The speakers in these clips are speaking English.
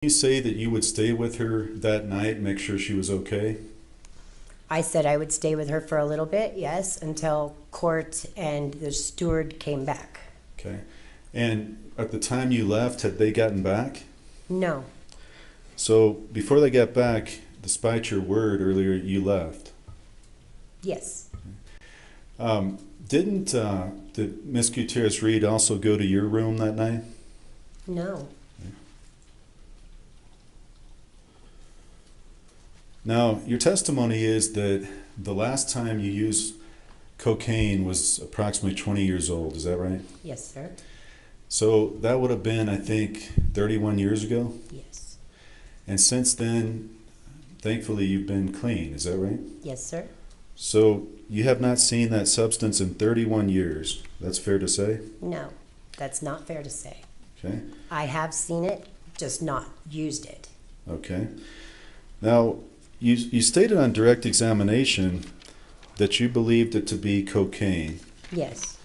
You say that you would stay with her that night, make sure she was okay? I said I would stay with her for a little bit, yes, until court and the steward came back. Okay. And at the time you left, had they gotten back? No, So before they got back, despite your word earlier, you left. yes, Did Miss Gutierrez Reed also go to your room that night? no. Now, your testimony is that the last time you used cocaine was approximately 20 years old. Is that right? Yes, sir. So that would have been, I think, 31 years ago. Yes. And since then, thankfully, you've been clean. Is that right? Yes, sir. So you have not seen that substance in 31 years. That's fair to say? No, that's not fair to say. Okay. I have seen it, just not used it. Okay. Now, you stated on direct examination that you believed it to be cocaine. Yes.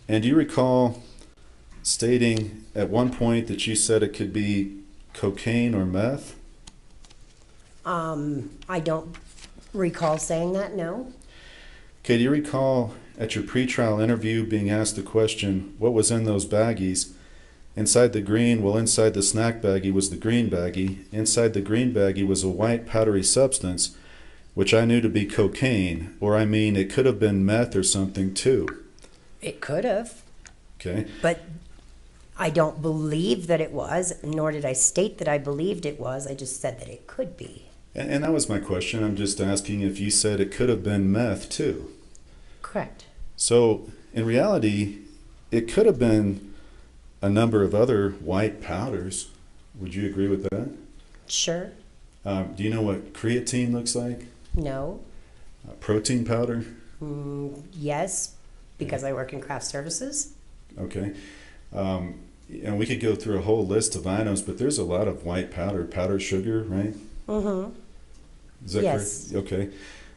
And do you recall stating at one point that you said it could be cocaine or meth? I don't recall saying that, no. Okay, do you recall at your pretrial interview being asked the question, what was in those baggies? Inside the snack baggie was the green baggie. Inside the green baggie was a white powdery substance, which I knew to be cocaine, or I mean, it could have been meth or something too. It could have, Okay, but I don't believe that it was, nor did I state that I believed it was. I just said that it could be. and that was my question. I'm just asking if you said it could have been meth too. Correct. So, in reality, it could have been a number of other white powders. Would you agree with that? Sure. Do you know what creatine looks like? No. Protein powder? Yes, because I work in craft services. Okay. And we could go through a whole list of items, but there's a lot of white powder sugar, right? Mm-hmm. Is that Yes. correct? Okay.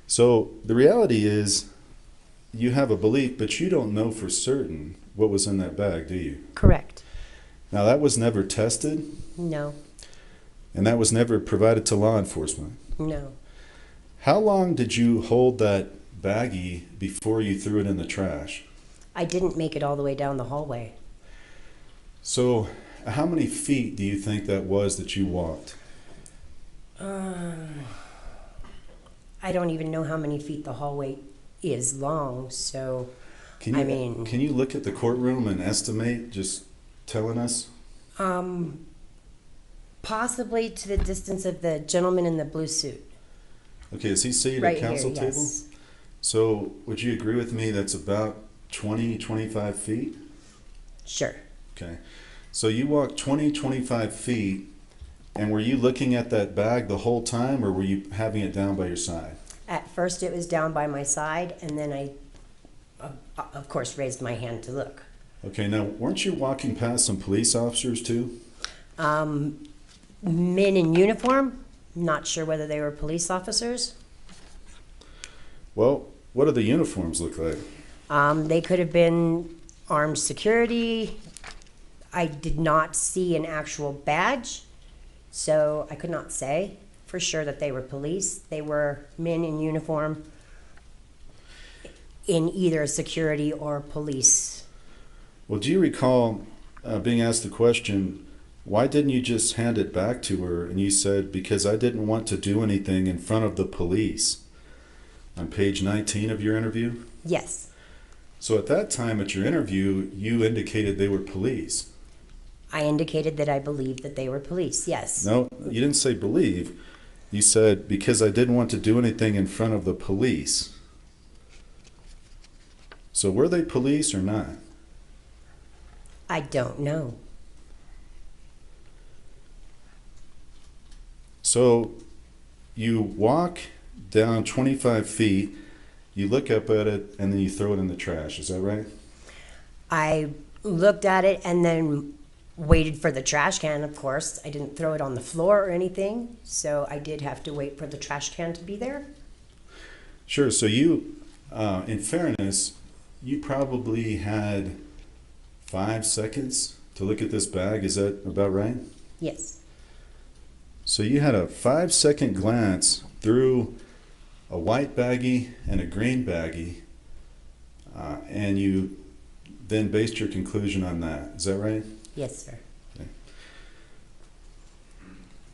So the reality is you have a belief, but you don't know for certain what was in that bag, do you? Correct. Now, that was never tested, No. and that was never provided to law enforcement. No. How long did you hold that baggie before you threw it in the trash? I didn't make it all the way down the hallway. So, how many feet do you think that was that you walked? I don't even know how many feet the hallway is long, so Can you, I mean- can you look at the courtroom and estimate, just telling us? possibly to the distance of the gentleman in the blue suit. Okay, is he seated Right at counsel here, table? yes. So, would you agree with me that's about 20, 25 feet? Sure. Okay. So you walked 20, 25 feet, and were you looking at that bag the whole time, or were you having it down by your side? At first it was down by my side, and then I, of course, raised my hand to look. Okay, now, weren't you walking past some police officers too? Men in uniform, not sure whether they were police officers. Well, what do the uniforms look like? They could have been armed security. I did not see an actual badge, so I could not say for sure that they were police. They were men in uniform in either security or police. Well, do you recall being asked the question, why didn't you just hand it back to her? And you said, because I didn't want to do anything in front of the police. On page 19 of your interview? Yes, So at that time at your interview, you indicated they were police. I indicated that I believed that they were police, yes. No, you didn't say believe. You said, because I didn't want to do anything in front of the police. So were they police or not? I don't know. So you walk down 25 feet, you look up at it, and then you throw it in the trash. Is that right? I looked at it and then waited for the trash can, of course. I didn't throw it on the floor or anything, so I did have to wait for the trash can to be there. Sure. So you, in fairness, you probably had 5 seconds to look at this bag. Is that about right? Yes. So you had a 5-second glance through a white baggie and a green baggie, and you then based your conclusion on that. Is that right? Yes, sir. Okay.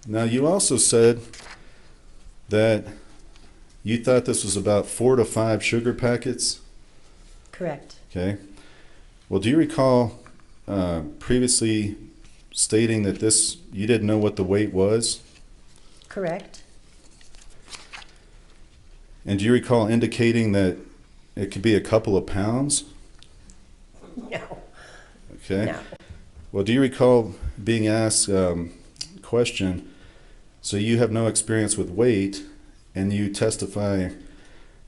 Now, you also said that you thought this was about 4 to 5 sugar packets. Correct. Okay. Well, do you recall previously stating that you didn't know what the weight was? Correct. And do you recall indicating that it could be a couple of pounds? No. Okay. No. Well, do you recall being asked question, so you have no experience with weight, and you testify,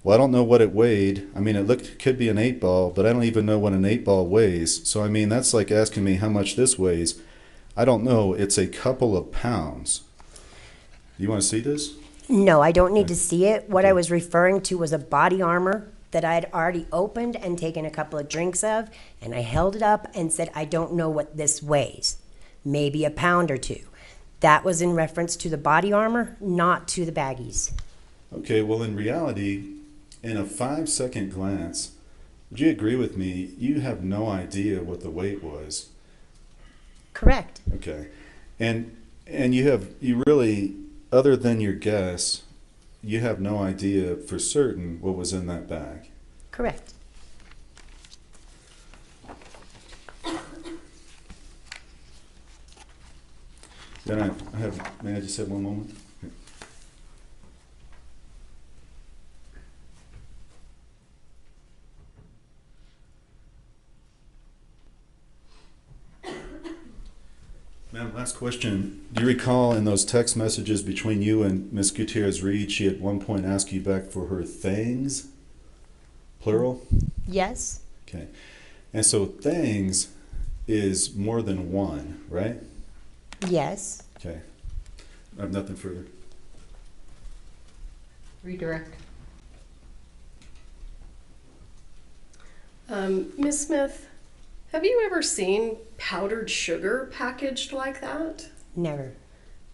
well, I don't know what it weighed. I mean, could be an 8-ball, but I don't even know what an 8-ball weighs. So, I mean, that's like asking me how much this weighs. I don't know. It's a couple of pounds. You want to see this? No, I don't need Okay. to see it. What I Okay. was referring to was a body armor that I had already opened and taken a couple of drinks of, and I held it up and said, I don't know what this weighs. Maybe a pound or two. That was in reference to the body armor, not to the baggies. Okay, well, in reality, in a 5-second glance, would you agree with me? You have no idea what the weight was. Correct. Okay, and you really, other than your guess, you have no idea for certain what was in that bag. Correct. Then may I just have one moment? Ma'am, last question. Do you recall in those text messages between you and Miss Gutierrez Reed, she at one point asked you back for her things? Plural? Yes. Okay. And so things is more than one, right? Yes. Okay. I have nothing further. Redirect. Ms. Smith, have you ever seen powdered sugar packaged like that? Never.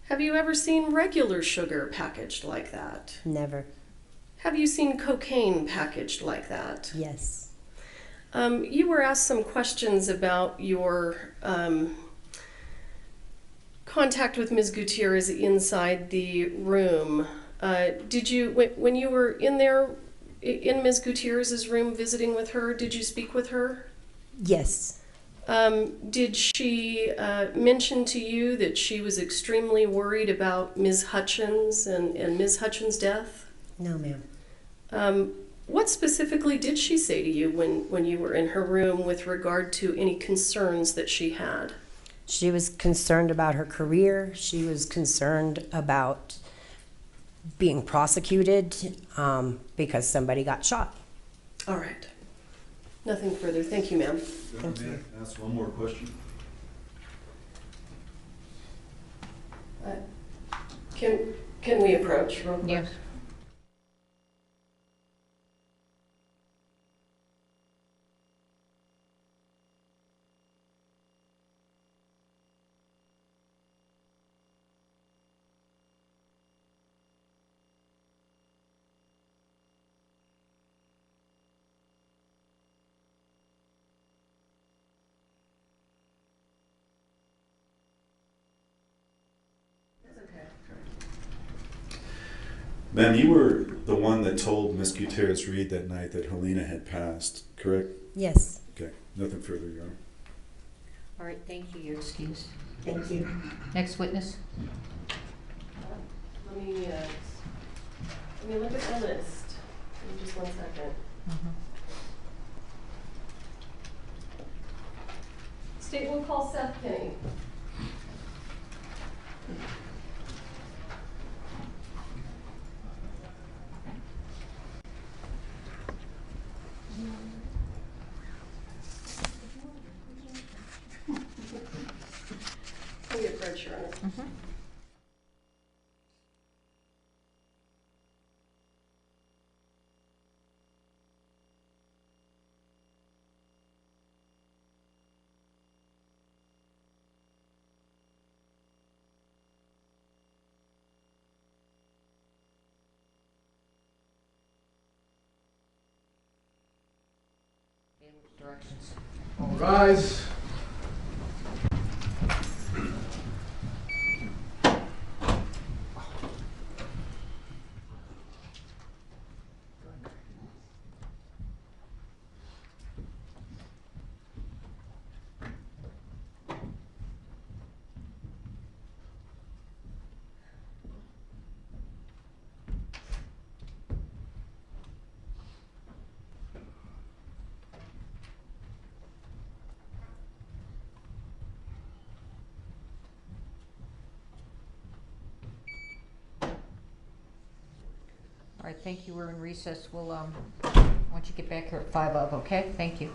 Have you ever seen regular sugar packaged like that? Never. Have you seen cocaine packaged like that? Yes. You were asked some questions about your contact with Ms. Gutierrez inside the room. Did you, when you were in there, in Ms. Gutierrez's room visiting with her, did you speak with her? Yes. Did she mention to you that she was extremely worried about Ms. Hutchins and Ms. Hutchins' death? No, ma'am. What specifically did she say to you when you were in her room with regard to any concerns that she had? She was concerned about her career. She was concerned about being prosecuted because somebody got shot. All right. Nothing further. Thank you, ma'am. Thank you. Ask one more question. Can we approach real quick? Yes. Ma'am, you were the one that told Miss Gutierrez Reed that night that Halyna had passed, correct? Yes. Okay, nothing further, Your Honor. All right, thank you. Your excuse. Thank you. Next witness. Let me look at the list. Give me just 1 second. State will call Seth Penny. Can we approach Your Honor? Directions. All rise. All right, thank you. We're in recess. We'll, once you get back here at 5 of, okay? Thank you.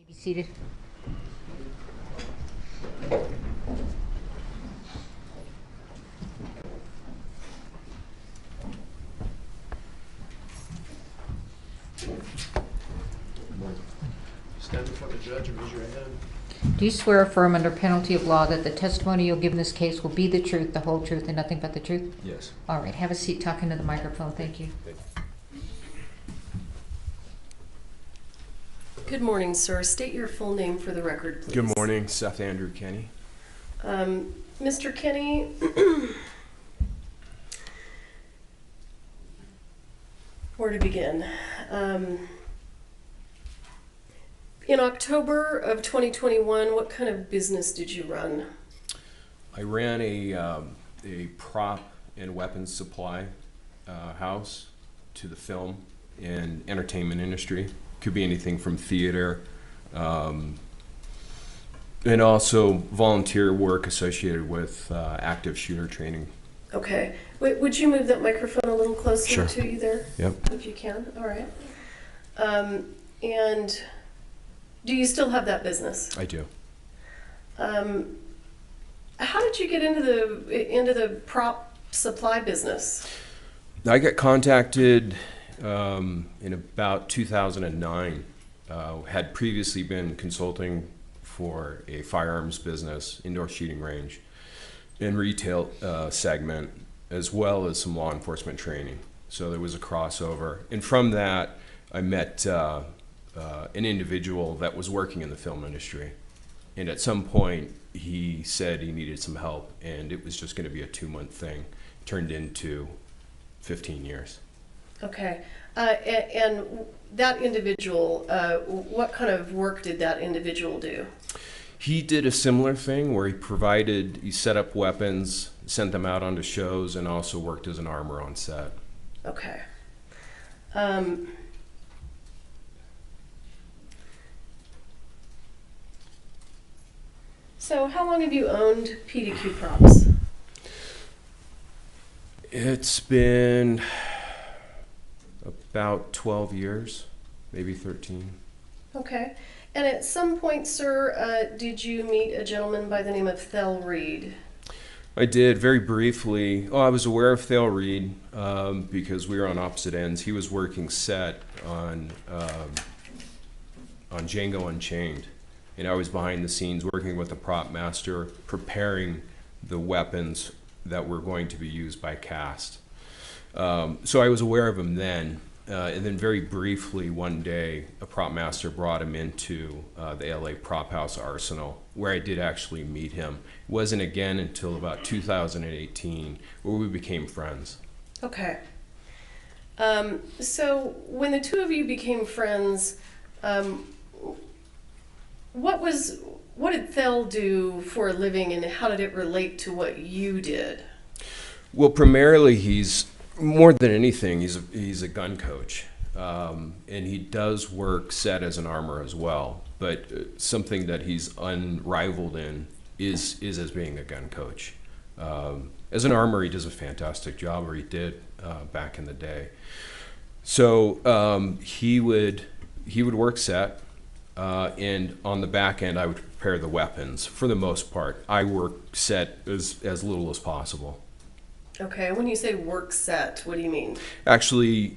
may be seated. Stand before the judge and raise your hand. Do you swear or affirm under penalty of law that the testimony you'll give in this case will be the truth, the whole truth, and nothing but the truth? Yes. All right, have a seat, talk into the microphone. Thank you. Good morning, sir. State your full name for the record, please. Good morning, Seth Andrew Kenny. Mr. Kenny, where to begin? In October of 2021, what kind of business did you run? I ran a prop and weapons supply house to the film and entertainment industry. Could be anything from theater, and also volunteer work associated with active shooter training. Okay. Wait, would you move that microphone a little closer Sure. to you there? Yep. If you can. All right. And do you still have that business? I do. How did you get into the prop supply business? I got contacted in about 2009. Had previously been consulting for a firearms business, indoor shooting range, and retail segment, as well as some law enforcement training. So there was a crossover. And from that, I met an individual that was working in the film industry. And at some point, he said he needed some help, and it was just going to be a 2-month thing. Turned into 15 years. Okay. And that individual, what kind of work did that individual do? He did a similar thing where he set up weapons, sent them out onto shows, and also worked as an armor on set. Okay. So how long have you owned PDQ props? It's been about 12 years, maybe 13. Okay. And at some point, sir, did you meet a gentleman by the name of Thel Reed? I did, very briefly. I was aware of Thale Reed because we were on opposite ends. He was working set on Django Unchained, and I was behind the scenes working with the prop master, preparing the weapons that were going to be used by cast. So I was aware of him then. And then very briefly one day, a prop master brought him into the LA Prop House Arsenal, where I did actually meet him. It wasn't again until about 2018 where we became friends. Okay. So when the two of you became friends, what did Thel do for a living, and how did it relate to what you did? Well, primarily he's, more than anything, he's a gun coach. And he does work set as an armor as well. But something that he's unrivaled in is as being a gun coach. As an armor, he does a fantastic job, or he did back in the day. So he would work set, and on the back end, I would prepare the weapons. For the most part, I work set as little as possible. Okay, when you say work set, what do you mean? Actually,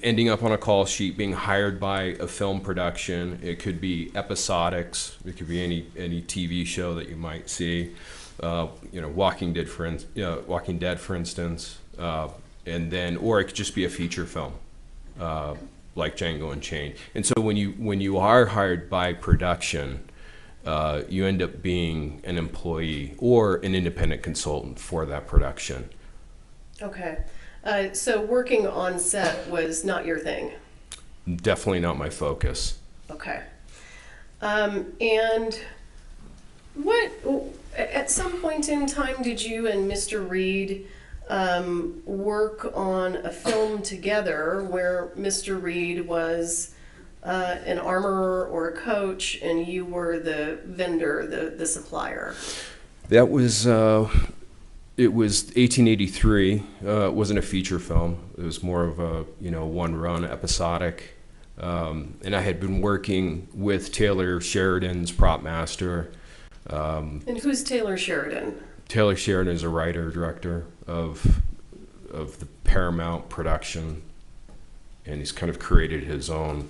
ending up on a call sheet, being hired by a film production. It could be episodics. It could be any TV show that you might see. Walking Dead, for instance, and then, or it could just be a feature film, like Django Unchained. And so when you are hired by production, you end up being an employee or an independent consultant for that production. Okay. So working on set was not your thing? Definitely not my focus. Okay. And what, at some point in time, did you and Mr. Reed work on a film together where Mr. Reed was an armorer or a coach and you were the vendor, the supplier? That was, it was 1883. It wasn't a feature film. It was more of a, one-run episodic. And I had been working with Taylor Sheridan's prop master. And who's Taylor Sheridan? Taylor Sheridan is a writer, director of the Paramount production, and he's kind of created his own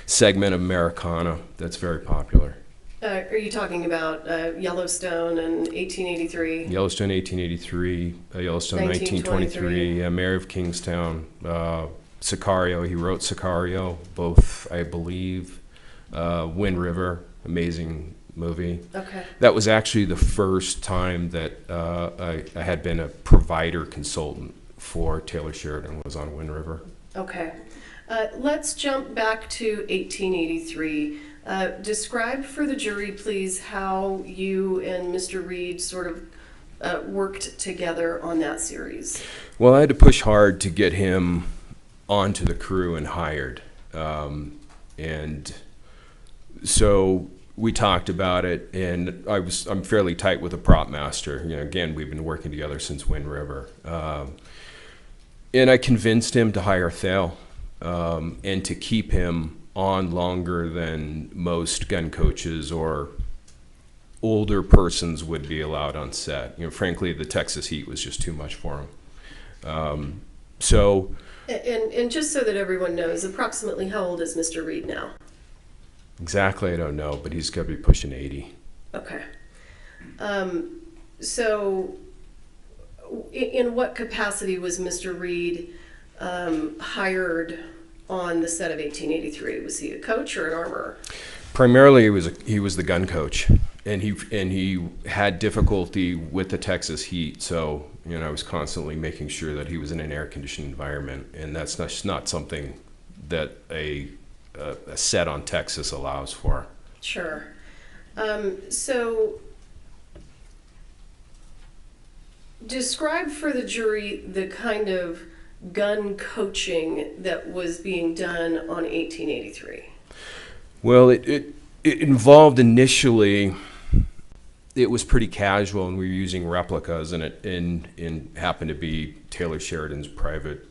segment of Americana that's very popular. Are you talking about Yellowstone and 1883? Yellowstone 1883, Yellowstone 1923, Mayor of Kingstown, Sicario. He wrote Sicario, both, I believe. Wind River, amazing movie. Okay. That was actually the first time that I had been a provider consultant for Taylor Sheridan, was on Wind River. Okay. Let's jump back to 1883. Describe for the jury, please, how you and Mr. Reed sort of worked together on that series. Well, I had to push hard to get him onto the crew and hired. And so we talked about it, and I'm fairly tight with the prop master. You know, again, we've been working together since Wind River. And I convinced him to hire Thale, and to keep him on longer than most gun coaches or older persons would be allowed on set. You know, frankly, the Texas heat was just too much for him. And just so that everyone knows, approximately how old is Mr. Reed now? Exactly, I don't know, but he's got to be pushing 80. Okay. So in what capacity was Mr. Reed hired on the set of 1883? Was he a coach or an armorer? Primarily, he was the gun coach, and he had difficulty with the Texas heat. So, you know, I was constantly making sure that he was in an air-conditioned environment, and that's not something that a set on Texas allows for. Sure. So describe for the jury the kind of gun coaching that was being done on 1883. Well, it involved initially, it was pretty casual, and we were using replicas, and it happened to be Taylor Sheridan's private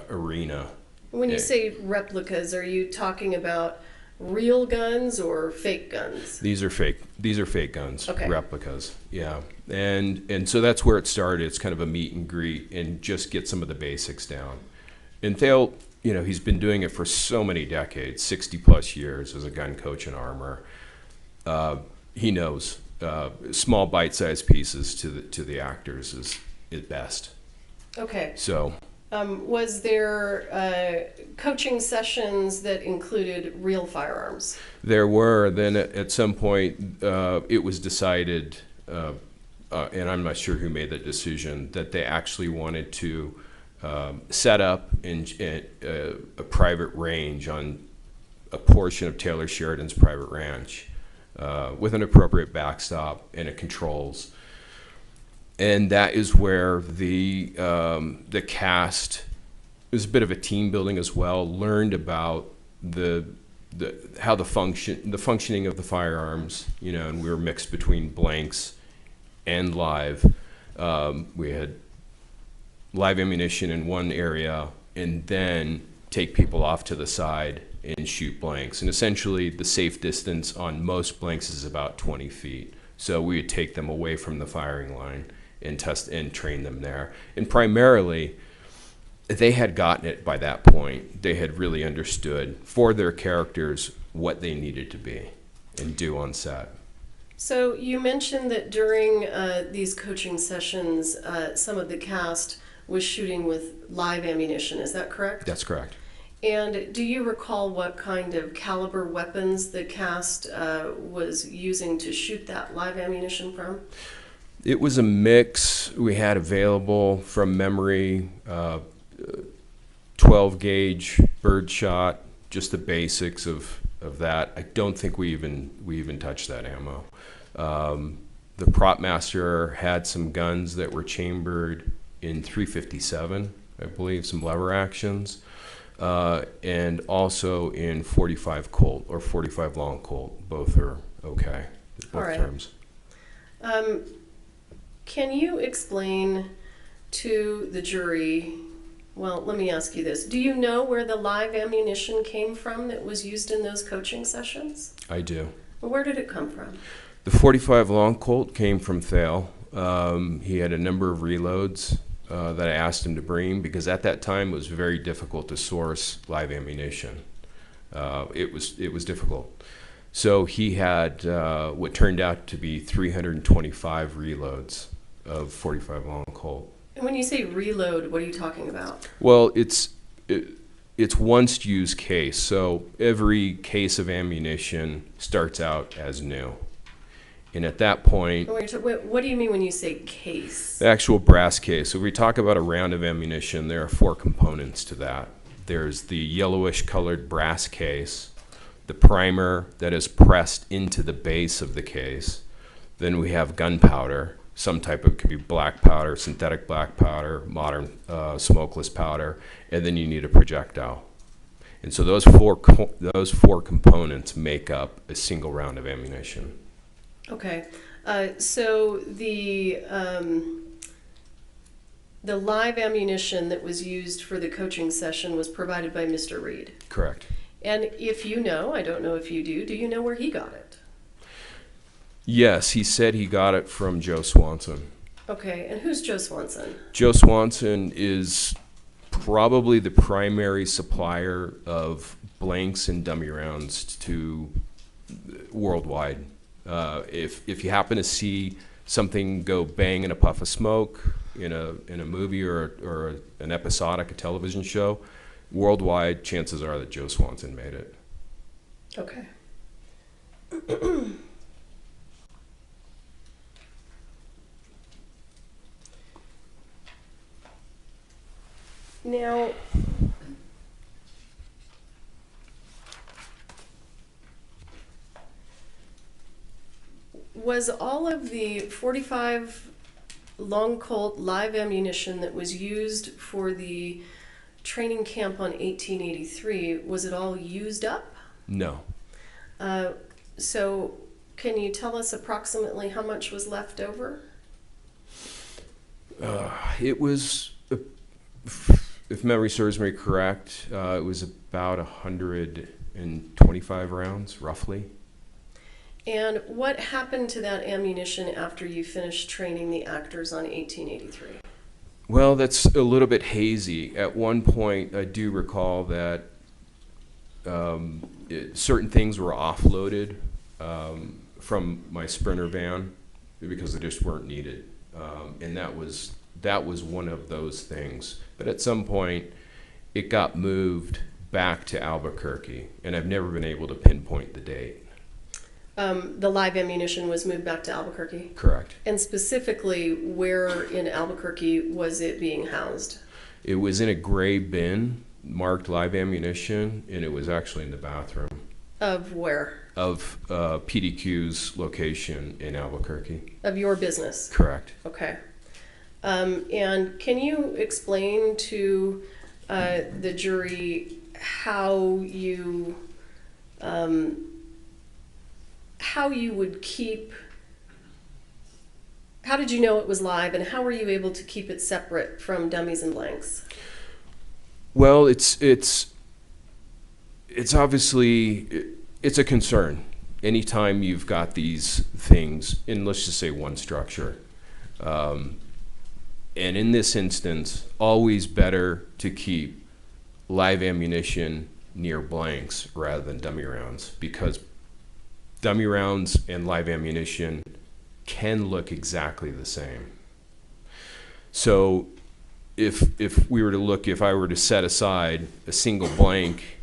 arena. When you say replicas, are you talking about real guns or fake guns? These are fake. These are fake guns. Okay. Replicas. Yeah. And so that's where it started. It's kind of a meet and greet and just get some of the basics down. And Thale, you know, he's been doing it for so many decades, 60 plus years as a gun coach and armorer. He knows small bite-sized pieces to the actors is best. Okay. So. Was there coaching sessions that included real firearms? There were. Then at some point, it was decided, and I'm not sure who made that decision, that they actually wanted to set up a private range on a portion of Taylor Sheridan's private ranch with an appropriate backstop and it controls. And that is where the cast, it was a bit of a team building as well, learned about how the functioning of the firearms, you know, and we were mixed between blanks and live. We had live ammunition in one area and then take people off to the side and shoot blanks. And essentially the safe distance on most blanks is about 20 feet. So we would take them away from the firing line and test and train them there. And primarily, they had gotten it by that point. They had really understood for their characters what they needed to be and do on set. So you mentioned that during these coaching sessions, some of the cast was shooting with live ammunition. Is that correct? That's correct. And do you recall what kind of caliber weapons the cast was using to shoot that live ammunition from? It was a mix we had available from memory, 12 gauge birdshot, just the basics of that. I don't think we even touched that ammo. The prop master had some guns that were chambered in .357, I believe, some lever actions, and also in .45 Colt or .45 long Colt. Both are okay. Both All right. terms. Can you explain to the jury Well, let me ask you this. Do you know where the live ammunition came from that was used in those coaching sessions? I do. Where did it come from? The 45 long Colt came from Thale. He had a number of reloads that I asked him to bring because at that time it was very difficult to source live ammunition. It was difficult. So he had what turned out to be 325 reloads of 45 long Colt. And when you say reload, what are you talking about? Well, it's once used case. So every case of ammunition starts out as new. And at that point, What do you mean when you say case? the actual brass case. So if we talk about a round of ammunition, there are 4 components to that. There's the yellowish colored brass case, the primer that is pressed into the base of the case. Then we have gunpowder, some type of, could be black powder, synthetic black powder, modern smokeless powder, and then you need a projectile. And so those four components make up a single round of ammunition. Okay, so the live ammunition that was used for the coaching session was provided by Mr. Reed. Correct. And if you know, I don't know if you do you know where he got it? Yes, he said he got it from Joe Swanson. Okay, and who's Joe Swanson? Joe Swanson is probably the primary supplier of blanks and dummy rounds to worldwide. If you happen to see something go bang in a puff of smoke in a movie or an episodic, a television show, worldwide, chances are that Joe Swanson made it. Okay. Now, was all of the 45 long Colt live ammunition that was used for the training camp on 1883, was it all used up? No. So can you tell us approximately how much was left over? It was, if memory serves me correct, it was about 125 rounds, roughly. And what happened to that ammunition after you finished training the actors on 1883? Well, that's a little bit hazy. At one point, I do recall that certain things were offloaded from my Sprinter van because they just weren't needed, and that was one of those things. But at some point, it got moved back to Albuquerque, and I've never been able to pinpoint the date. The live ammunition was moved back to Albuquerque? Correct. And specifically, where in Albuquerque was it being housed? It was in a gray bin marked live ammunition, and it was actually in the bathroom. Of where? Of PDQ's location in Albuquerque. Of your business? Correct. Okay. And can you explain to the jury how you would keep, how did you know it was live, and how were you able to keep it separate from dummies and blanks? Well, it's obviously, it's a concern anytime you've got these things in, let's just say, one structure. And in this instance, always better to keep live ammunition near blanks rather than dummy rounds, because dummy rounds and live ammunition can look exactly the same. So if we were to look, if I were to set aside a single blank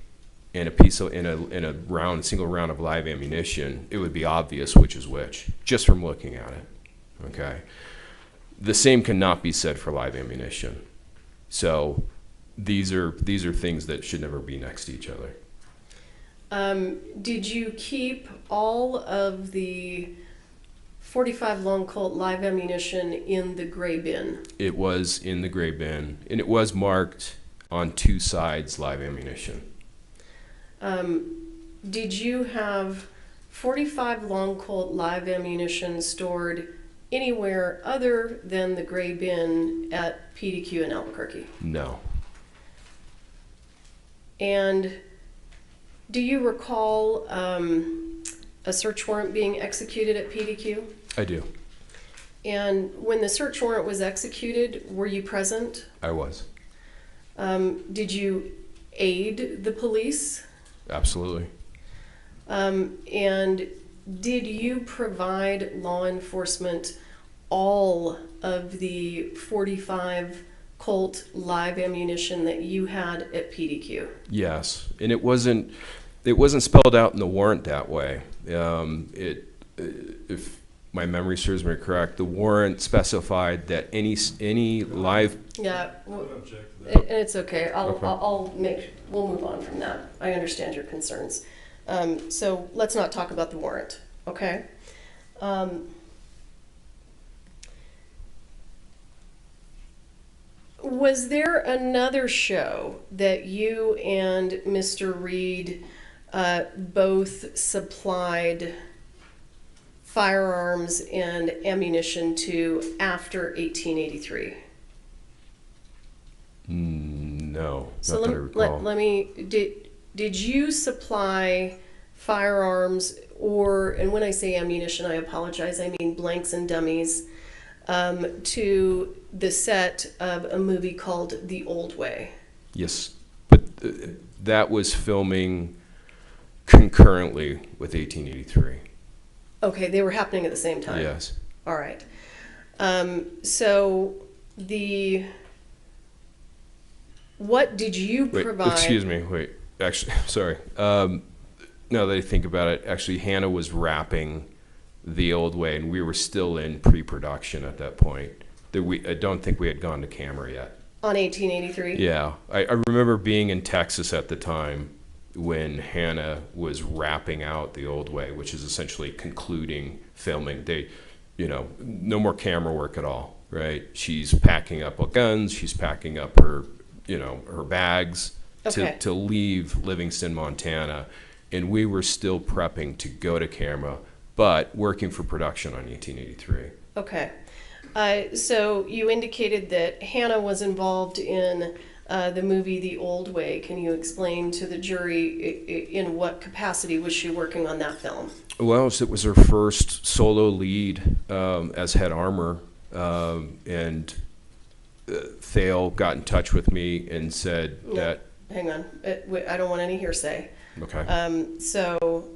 and a piece of, in a round, single round of live ammunition, it would be obvious which is which, just from looking at it, okay? The same cannot be said for live ammunition. So these are things that should never be next to each other. Did you keep all of the 45 long Colt live ammunition in the gray bin? It was in the gray bin, and it was marked on 2 sides live ammunition. Did you have 45 long Colt live ammunition stored anywhere other than the gray bin at PDQ in Albuquerque? No. And do you recall a search warrant being executed at PDQ? I do. And when the search warrant was executed, were you present? I was. Did you aid the police? Absolutely. And did you provide law enforcement all of the 45 Colt live ammunition that you had at PDQ? Yes, and it wasn't spelled out in the warrant that way. If my memory serves me correct, the warrant specified that any live. Yeah, well, object to and that. it's okay. We'll move on from that. I understand your concerns. So let's not talk about the warrant, okay? Was there another show that you and Mr. Reed both supplied firearms and ammunition to after 1883? No, So not that I recall. let me, did you supply firearms or, and when I say ammunition, I apologize, I mean blanks and dummies, to the set of a movie called The Old Way? Yes, but that was filming concurrently with 1883. Okay, they were happening at the same time. Yes. All right. So what did you Wait, provide? excuse me. Wait, actually, sorry. Now that I think about it, actually, Hannah was wrapping The Old Way, and we were still in pre-production at that point. I don't think we had gone to camera yet. On 1883? Yeah, I remember being in Texas at the time when Hannah was wrapping out The Old Way, which is essentially concluding filming. No more camera work at all, right? She's packing up her guns, she's packing up her bags Okay. to leave Livingston, Montana, and we were still prepping to go to camera, but working for production on 1883. Okay. So you indicated that Hannah was involved in the movie The Old Way. Can you explain to the jury in what capacity was she working on that film? Well, it was her first solo lead as head armor, and Thale got in touch with me and said that. Hang on, I don't want any hearsay. Okay. So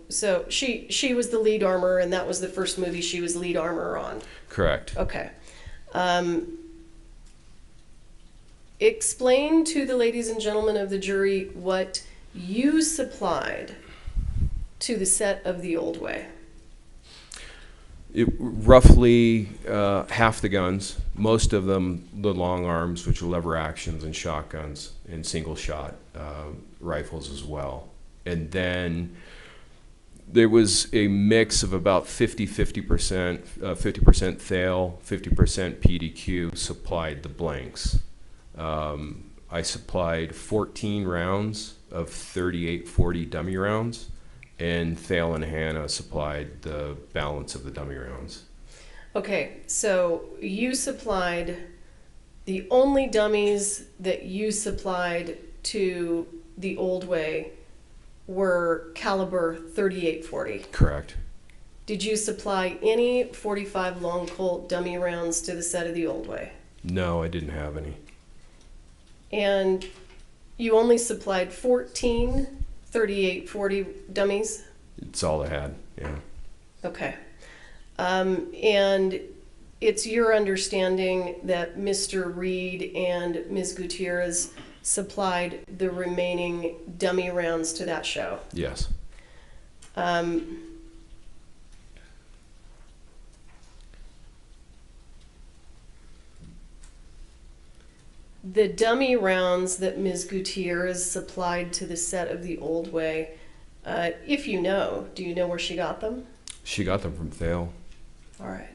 she was the lead armor, and that was the first movie she was lead armor on. Correct. Okay. Explain to the ladies and gentlemen of the jury what you supplied to the set of The Old Way. Roughly half the guns, most of them the long arms, which are lever actions, and shotguns, and single shot rifles as well. And then there was a mix of about 50% Thale, 50% PDQ supplied the blanks. I supplied 14 rounds of 38-40 dummy rounds, and Thale and Hannah supplied the balance of the dummy rounds. Okay, so you supplied the only dummies that you supplied to The Old Way were caliber 38-40. Correct. Did you supply any 45 long Colt dummy rounds to the set of The Old Way? No, I didn't have any. And you only supplied 14 38-40 dummies? It's all I had, yeah. Okay. And it's your understanding that Mr. Reed and Ms. Gutierrez supplied the remaining dummy rounds to that show? Yes. The dummy rounds that Ms. Gutierrez supplied to the set of The Old Way, if you know, do you know where she got them? She got them from Thale. All right.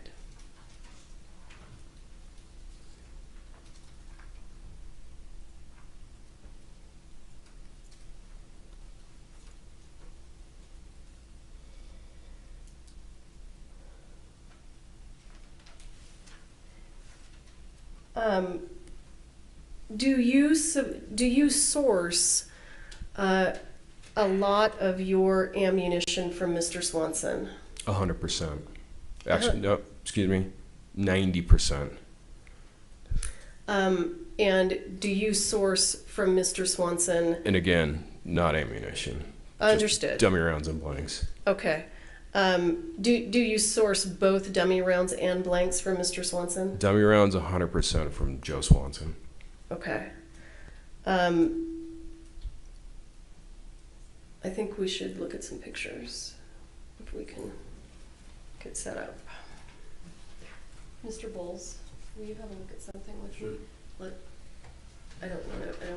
Do you source a lot of your ammunition from Mr. Swanson? 100%. Actually, no, excuse me, 90%. And do you source from Mr. Swanson? And again, not ammunition. Understood. Just dummy rounds and blanks. Okay. Do you source both dummy rounds and blanks from Mr. Swanson? Dummy rounds 100% from Joe Swanson. Okay. I think we should look at some pictures if we can get set up. Mr. Bowles, will you have a look at something with me? I don't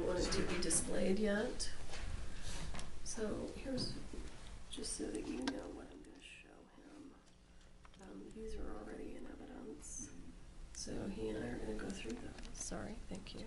want it to be displayed yet. So here's just so that you know what I'm going to show him. These are already in evidence. So he and I are going to go through those. Sorry, thank you.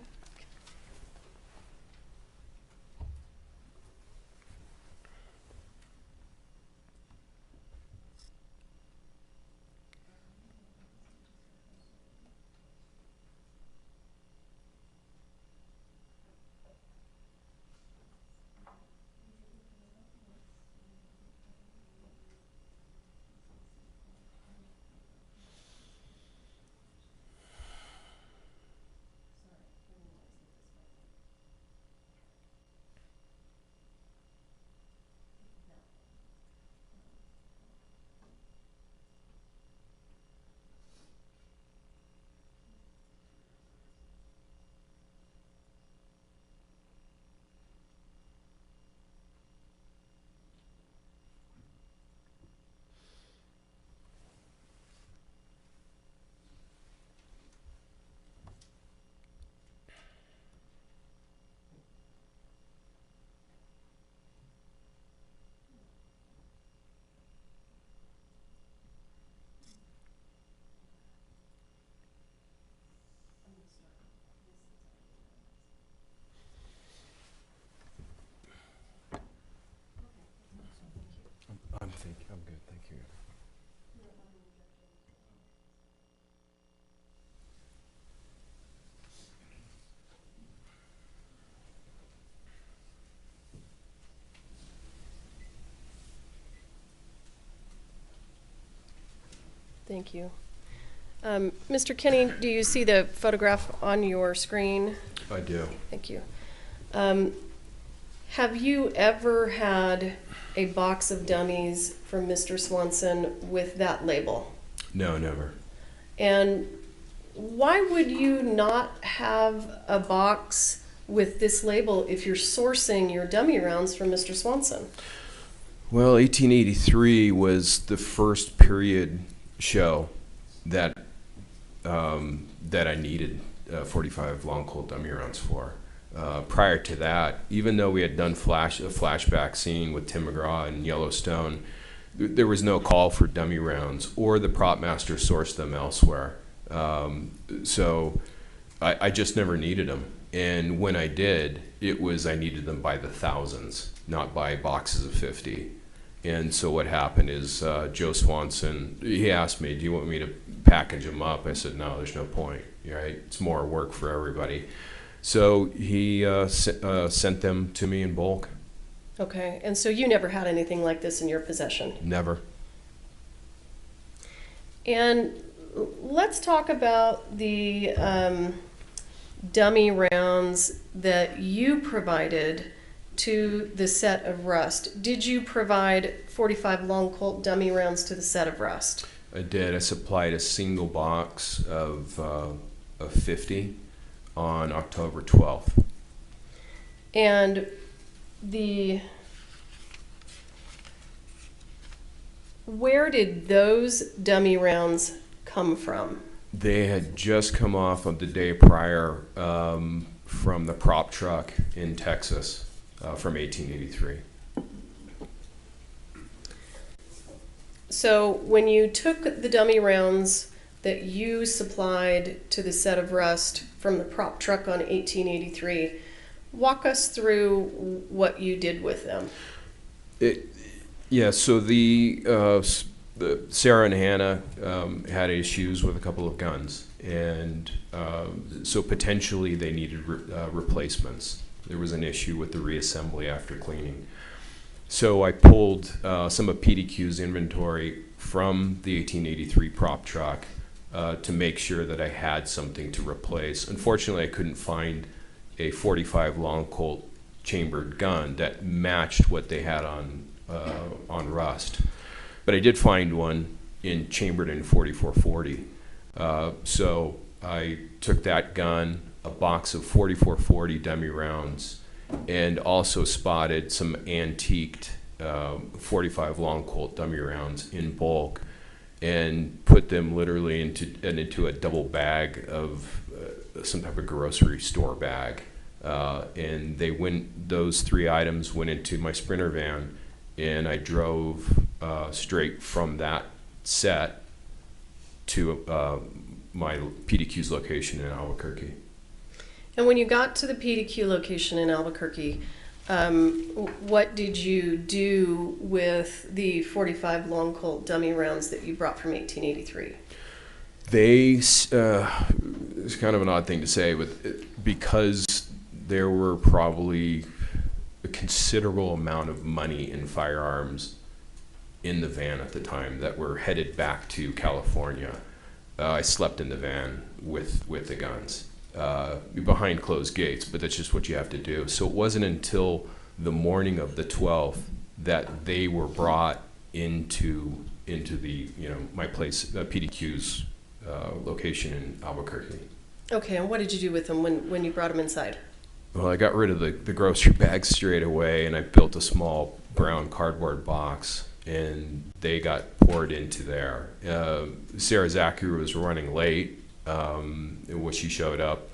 I'm good, thank you. Thank you. Mr. Kinney, do you see the photograph on your screen? I do. Thank you. Have you ever had a box of dummies from Mr. Swanson with that label? No, never. And why would you not have a box with this label if you're sourcing your dummy rounds from Mr. Swanson? Well, 1883 was the first period show that that I needed 45 long Colt dummy rounds for. Prior to that, even though we had done a flashback scene with Tim McGraw in Yellowstone, there was no call for dummy rounds, or the prop master sourced them elsewhere. So I just never needed them. And when I did, I needed them by the thousands, not by boxes of 50. And so what happened is Joe Swanson, he asked me, do you want me to package them up? I said, no, there's no point, right? It's more work for everybody. So he sent them to me in bulk. Okay, and so you never had anything like this in your possession? Never. And let's talk about the dummy rounds that you provided to the set of Rust. Did you provide 45 long Colt dummy rounds to the set of Rust? I did. I supplied a single box of 50 on October 12th. And where did those dummy rounds come from? They had just come off of the day prior from the prop truck in Texas from 1883. So when you took the dummy rounds that you supplied to the set of Rust from the prop truck on 1883, walk us through what you did with them. So the Sarah and Hannah had issues with a couple of guns, and so potentially they needed replacements. There was an issue with the reassembly after cleaning. So I pulled some of PDQ's inventory from the 1883 prop truck to make sure that I had something to replace. Unfortunately, I couldn't find a 45 long Colt chambered gun that matched what they had on Rust, but I did find one chambered in 4440. So I took that gun, a box of 4440 dummy rounds, and also spotted some antiqued 45 long Colt dummy rounds in bulk, and put them literally into a double bag of some type of grocery store bag. And those 3 items went into my Sprinter van, and I drove straight from that set to my PDQ's location in Albuquerque. And when you got to the PDQ location in Albuquerque, what did you do with the 45 long Colt dummy rounds that you brought from 1883? It's kind of an odd thing to say, but because there were probably a considerable amount of money in firearms in the van at the time that were headed back to California, I slept in the van with the guns behind closed gates, but that's just what you have to do. So it wasn't until the morning of the 12th that they were brought into the my place, PDQ's location in Albuquerque. Okay, and what did you do with them when you brought them inside? Well, I got rid of the grocery bags straight away, and I built a small brown cardboard box, and they got poured into there. Sarah Zachary was running late. When she showed up,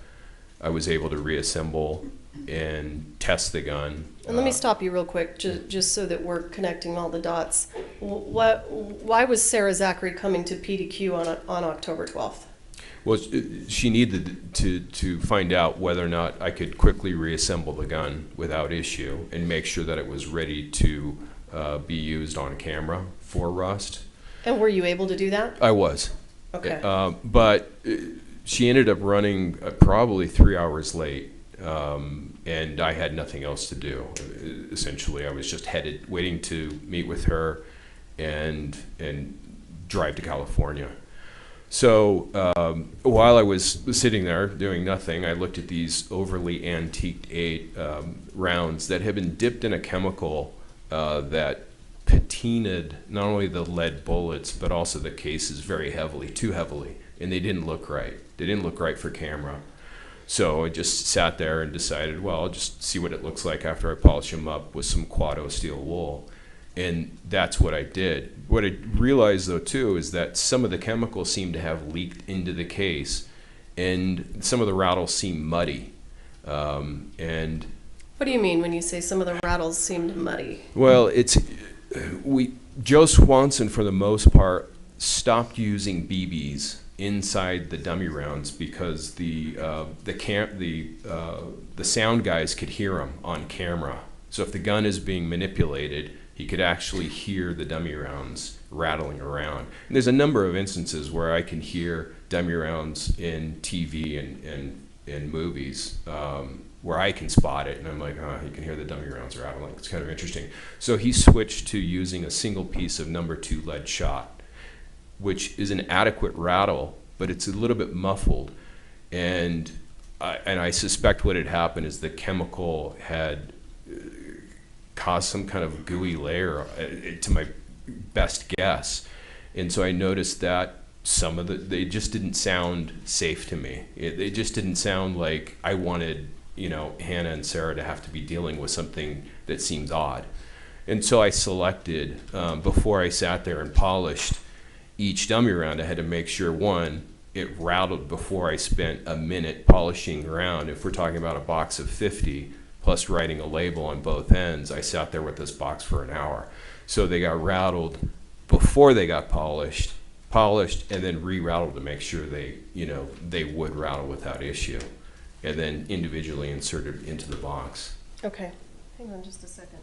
I was able to reassemble and test the gun. And let me stop you real quick, just so that we're connecting all the dots. Why was Sarah Zachary coming to PDQ on October 12th? Well, she needed to find out whether or not I could quickly reassemble the gun without issue and make sure that it was ready to be used on camera for Rust. And were you able to do that? I was. Okay. But she ended up running probably 3 hours late, and I had nothing else to do. Essentially, I was just waiting to meet with her and drive to California. So while I was sitting there doing nothing, I looked at these overly antiqued rounds that had been dipped in a chemical that patinaed not only the lead bullets, but also the cases very heavily, too heavily, and they didn't look right. They didn't look right for camera. So I just sat there and decided, well, I'll just see what it looks like after I polish them up with some Quado steel wool. And that's what I did. What I realized, though, too, is that some of the chemicals seemed to have leaked into the case, and some of the rattles seemed muddy. And what do you mean when you say some of the rattles seemed muddy? well, Joe Swanson, for the most part, stopped using BBs inside the dummy rounds because the sound guys could hear them on camera. So if the gun is being manipulated, he could actually hear the dummy rounds rattling around. And there's a number of instances where I can hear dummy rounds in TV and movies where I can spot it, and I'm like, oh, you can hear the dummy rounds rattling. It's kind of interesting. So he switched to using a single piece of number 2 lead shot, which is an adequate rattle, but it's a little bit muffled. And I suspect what had happened is the chemical had caused some kind of gooey layer, to my best guess. And so I noticed that they just didn't sound safe to me. They just didn't sound like I wanted, Hannah and Sarah to have to be dealing with something that seemed odd. And so I selected, before I sat there and polished each dummy round, I had to make sure, one, it rattled before I spent a minute polishing around. If we're talking about a box of 50, plus writing a label on both ends, I sat there with this box for an hour. So they got rattled before they got polished, and then re-rattled to make sure they would rattle without issue, and then individually inserted into the box. Okay, hang on just a second.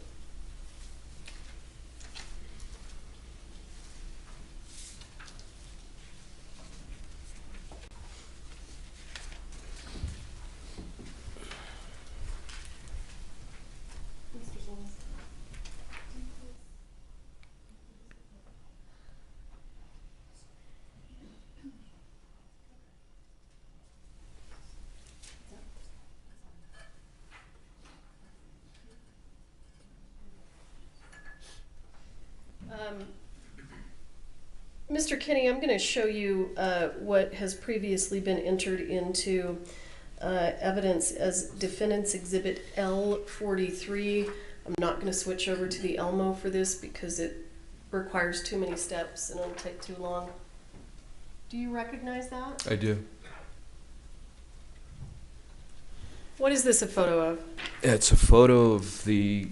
Mr. Kinney, I'm going to show you what has previously been entered into evidence as Defendant's Exhibit L43. I'm not going to switch over to the Elmo for this because it requires too many steps and it'll take too long. Do you recognize that? I do. What is this a photo of? It's a photo of the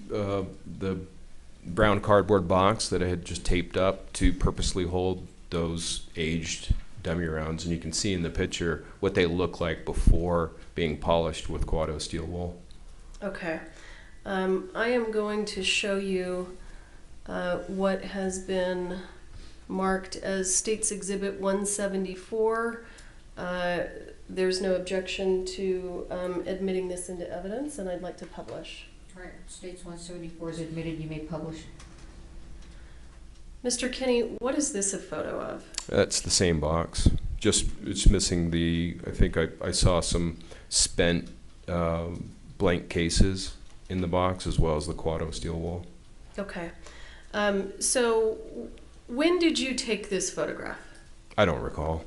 brown cardboard box that I had just taped up to purposely hold those aged dummy rounds, and you can see in the picture what they look like before being polished with Quado steel wool. Okay. I am going to show you what has been marked as State's Exhibit 174. There's no objection to admitting this into evidence, and I'd like to publish. Right, States 174 is admitted, you may publish. Mr. Kinney, what is this a photo of? That's the same box. Just it's missing the. I think I saw some spent blank cases in the box as well as the Quado steel wool. Okay. So when did you take this photograph? I don't recall.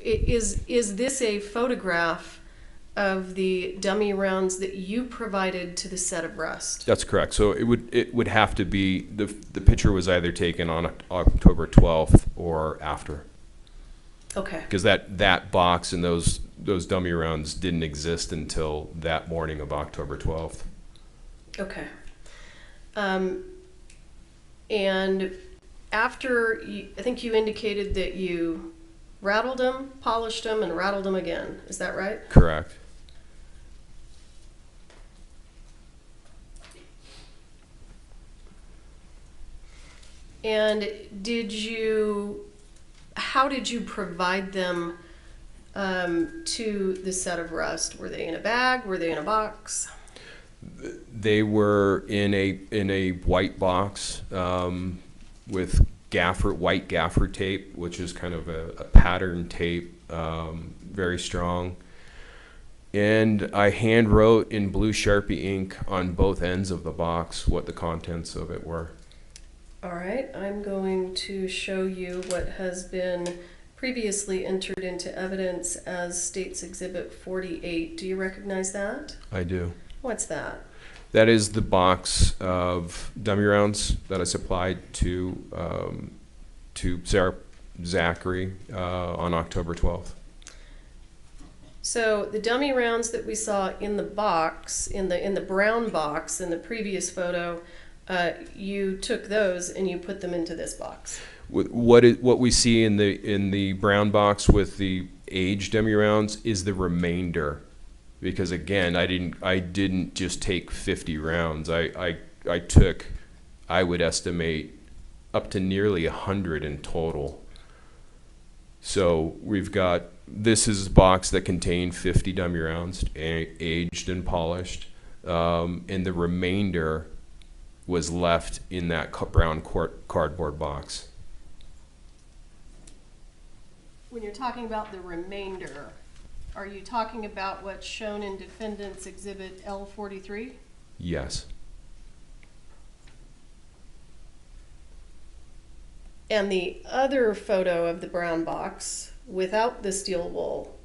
Is this a photograph of the dummy rounds that you provided to the set of Rust? That's correct. So it would have to be the picture was either taken on October 12th or after. Okay. Because that box and those dummy rounds didn't exist until that morning of October 12th. Okay. And after, I think you indicated that you rattled them, polished them, and rattled them again. Is that right? Correct. And how did you provide them to the set of Rust? Were they in a bag? Were they in a box? They were in a white box with white gaffer tape, which is kind of a pattern tape, very strong. And I hand wrote in blue Sharpie ink on both ends of the box what the contents of it were. All right, I'm going to show you what has been previously entered into evidence as State's Exhibit 48. Do you recognize that? I do. What's that? That is the box of dummy rounds that I supplied to Sarah Zachary on October 12th. So the dummy rounds that we saw in the box, in the brown box in the previous photo, you took those and you put them into this box. What we see in the brown box with the aged dummy rounds is the remainder. Because again, I didn't just take 50 rounds. I took, I would estimate, up to nearly 100 in total. So we've got, this is a box that contained 50 dummy rounds, aged and polished, and the remainder was left in that brown cardboard box. When you're talking about the remainder, are you talking about what's shown in Defendant's Exhibit L43? Yes. And the other photo of the brown box without the steel wool,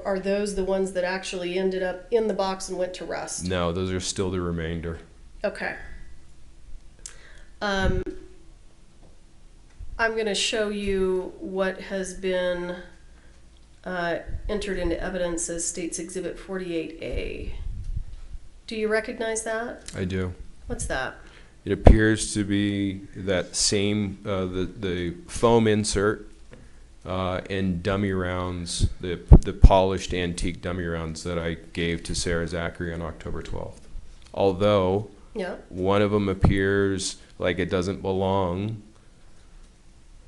are those the ones that actually ended up in the box and went to Rust? No, those are still the remainder. Okay. I'm going to show you what has been entered into evidence as State's Exhibit 48A. Do you recognize that? I do. What's that? It appears to be that same, the foam insert and dummy rounds, the polished antique dummy rounds that I gave to Sarah Zachary on October 12th. Although Yeah. one of them appears like it doesn't belong.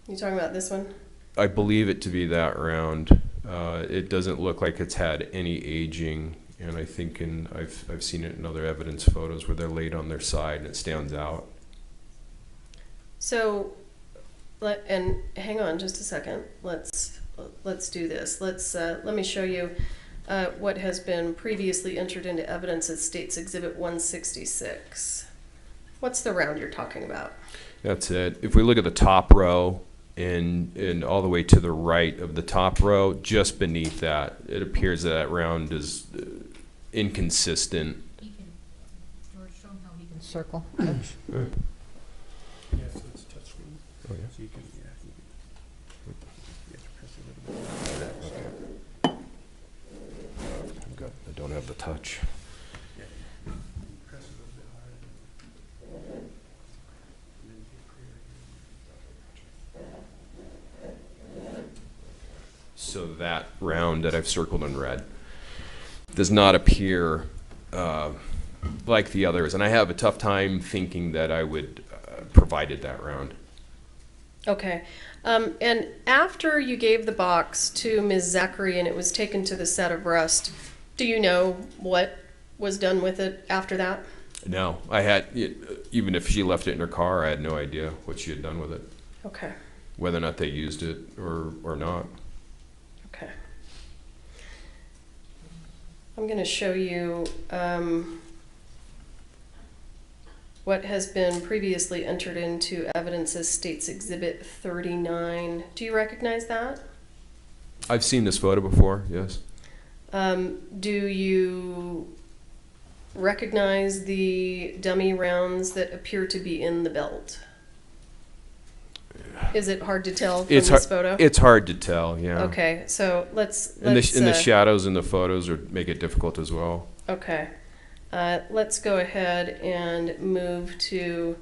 You talking about this one? I believe it to be that round. It doesn't look like it's had any aging, and I think I've seen it in other evidence photos where they're laid on their side and it stands out. So, and hang on just a second. Let's do this. Let me show you. what has been previously entered into evidence as State's Exhibit 166. What's the round you're talking about? That's it. If we look at the top row and all the way to the right of the top row, just beneath that, it appears that round is inconsistent. George, show him how he can circle. Yeah, so it's touchscreen. Oh, yeah. So you can, you have to press a little bit. I don't have the touch. Yeah. Press a little bit harder. And then get clear. So that round that I've circled in red does not appear like the others, and I have a tough time thinking that I would provided that round. Okay. And after you gave the box to Ms. Zachary and it was taken to the set of Rust, do you know what was done with it after that? No, I had, even if she left it in her car, I had no idea what she had done with it, Okay. whether or not they used it or not. Okay. I'm going to show you what has been previously entered into evidence as State's Exhibit 39. Do you recognize that? I've seen this photo before, yes. Do you recognize the dummy rounds that appear to be in the belt? Is it hard to tell from this photo? It's hard to tell, yeah. Okay, so let's And the shadows in the photos make it difficult as well. okay. Let's go ahead and move to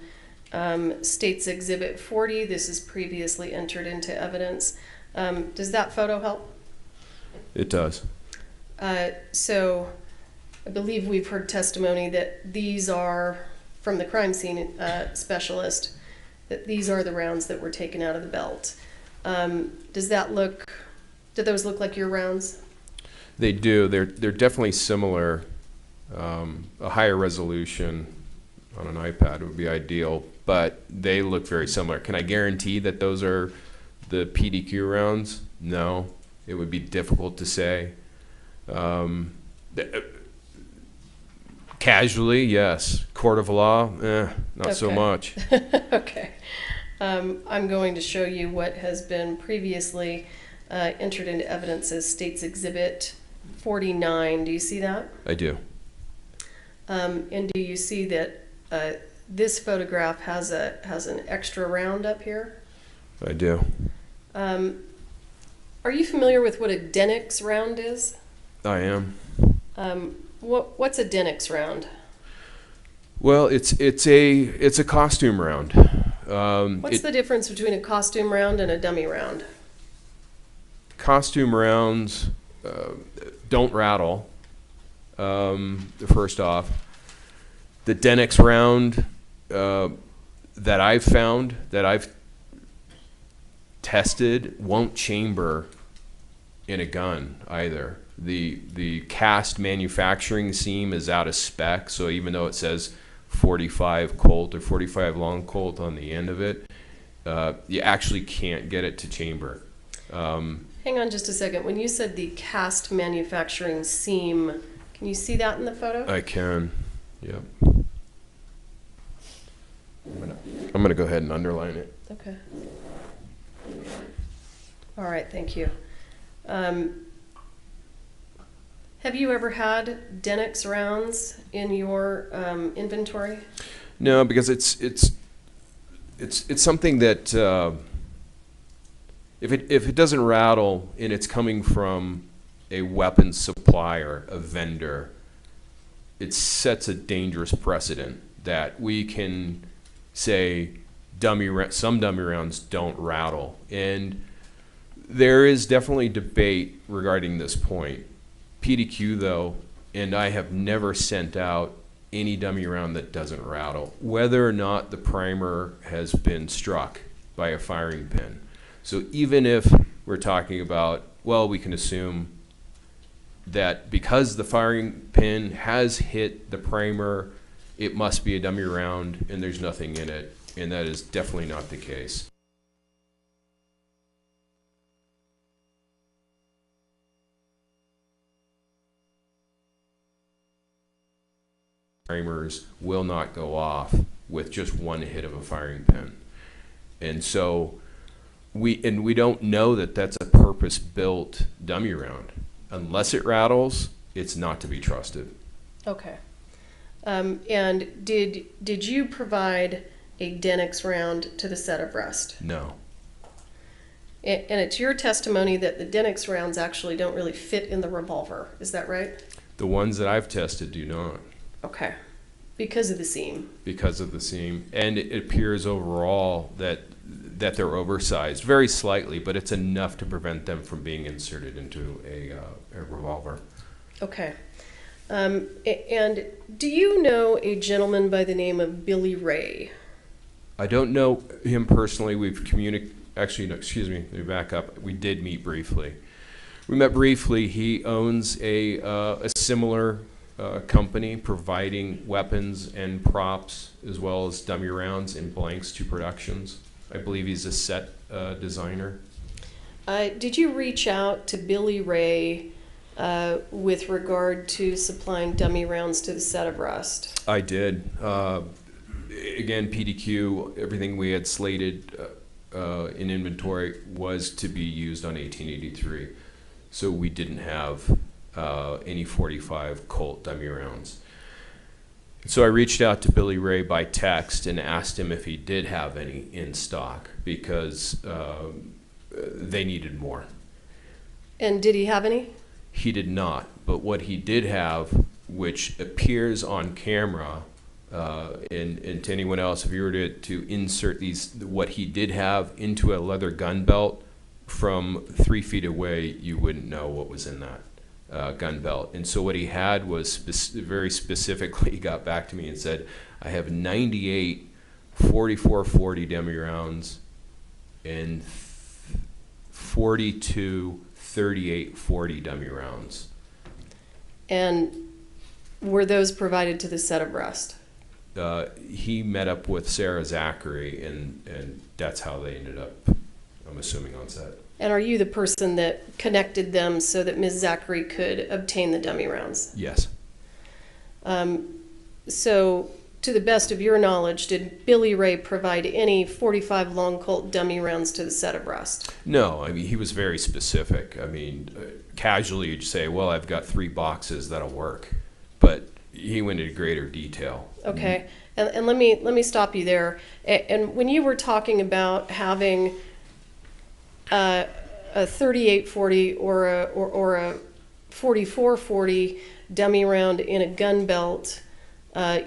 State's Exhibit 40. This is previously entered into evidence. Does that photo help? It does. So I believe we've heard testimony that these are, from the crime scene specialist, that these are the rounds that were taken out of the belt. Do those look like your rounds? They do. They're definitely similar. A higher resolution on an iPad would be ideal, but they look very similar. Can I guarantee that those are the PDQ rounds? No. It would be difficult to say. Casually, yes. Court of law, not so Okay. much. Okay. I'm going to show you what has been previously entered into evidence as State's Exhibit 49. Do you see that? I do. And do you see that this photograph has an extra round up here? I do. Are you familiar with what a Denix round is? I am. What's a Denix round? Well, it's a costume round. What's the difference between a costume round and a dummy round? Costume rounds don't rattle. First off, the Denix round that I've found, that I've tested, won't chamber in a gun either. The cast manufacturing seam is out of spec, so even though it says 45 Colt or 45 long Colt on the end of it, you actually can't get it to chamber. Hang on just a second. When you said the cast manufacturing seam, can you see that in the photo? I can, yep. I'm gonna go ahead and underline it. Okay. All right, thank you. Have you ever had Denix rounds in your inventory? No, because it's something that if it doesn't rattle and it's coming from a weapons supplier, a vendor, it sets a dangerous precedent that we can say some dummy rounds don't rattle. And there is definitely debate regarding this point. PDQ, though, and I have never sent out any dummy round that doesn't rattle, whether or not the primer has been struck by a firing pin. So even if we're talking about, well, we can assume that because the firing pin has hit the primer, it must be a dummy round and there's nothing in it, and that is definitely not the case. primers will not go off with just one hit of a firing pin. And so we don't know that that's a purpose-built dummy round. Unless it rattles, it's not to be trusted. Okay. And did you provide a Denix round to the set of Rust? No. And it's your testimony that the Denix rounds actually don't really fit in the revolver. Is that right? The ones that I've tested do not. Okay. Because of the seam. Because of the seam. And it appears overall that they're oversized, very slightly, but it's enough to prevent them from being inserted into a revolver. Okay. And do you know a gentleman by the name of Billy Ray? I don't know him personally. We've communicated. Actually, no, excuse me. Let me back up. We did meet briefly. We met briefly. He owns a similar company providing weapons and props as well as dummy rounds and blanks to productions. I believe he's a set designer. Did you reach out to Billy Ray with regard to supplying dummy rounds to the set of Rust? I did. Again, PDQ, everything we had slated in inventory was to be used on 1883. So we didn't have any 45 Colt dummy rounds. So I reached out to Billy Ray by text and asked him if he did have any in stock because they needed more. And did he have any? He did not, but what he did have, which appears on camera, and to anyone else, if you were to insert what he did have into a leather gun belt from 3 feet away, you wouldn't know what was in that gun belt. And so what he had was very specifically, he got back to me and said, I have 98 4440 dummy rounds and 42 3840 dummy rounds. And were those provided to the set of Rust? He met up with Sarah Zachary, and that's how they ended up, I'm assuming, on set. And are you the person that connected them so that Ms. Zachary could obtain the dummy rounds? Yes. So, to the best of your knowledge, did Billy Ray provide any 45 Long Colt dummy rounds to the set of Rust? No, I mean, he was very specific. I mean, casually you'd say, well, I've got 3 boxes, that'll work. But he went into greater detail. Okay, and let me stop you there. And when you were talking about having a 3840 or a 4440 dummy round in a gun belt,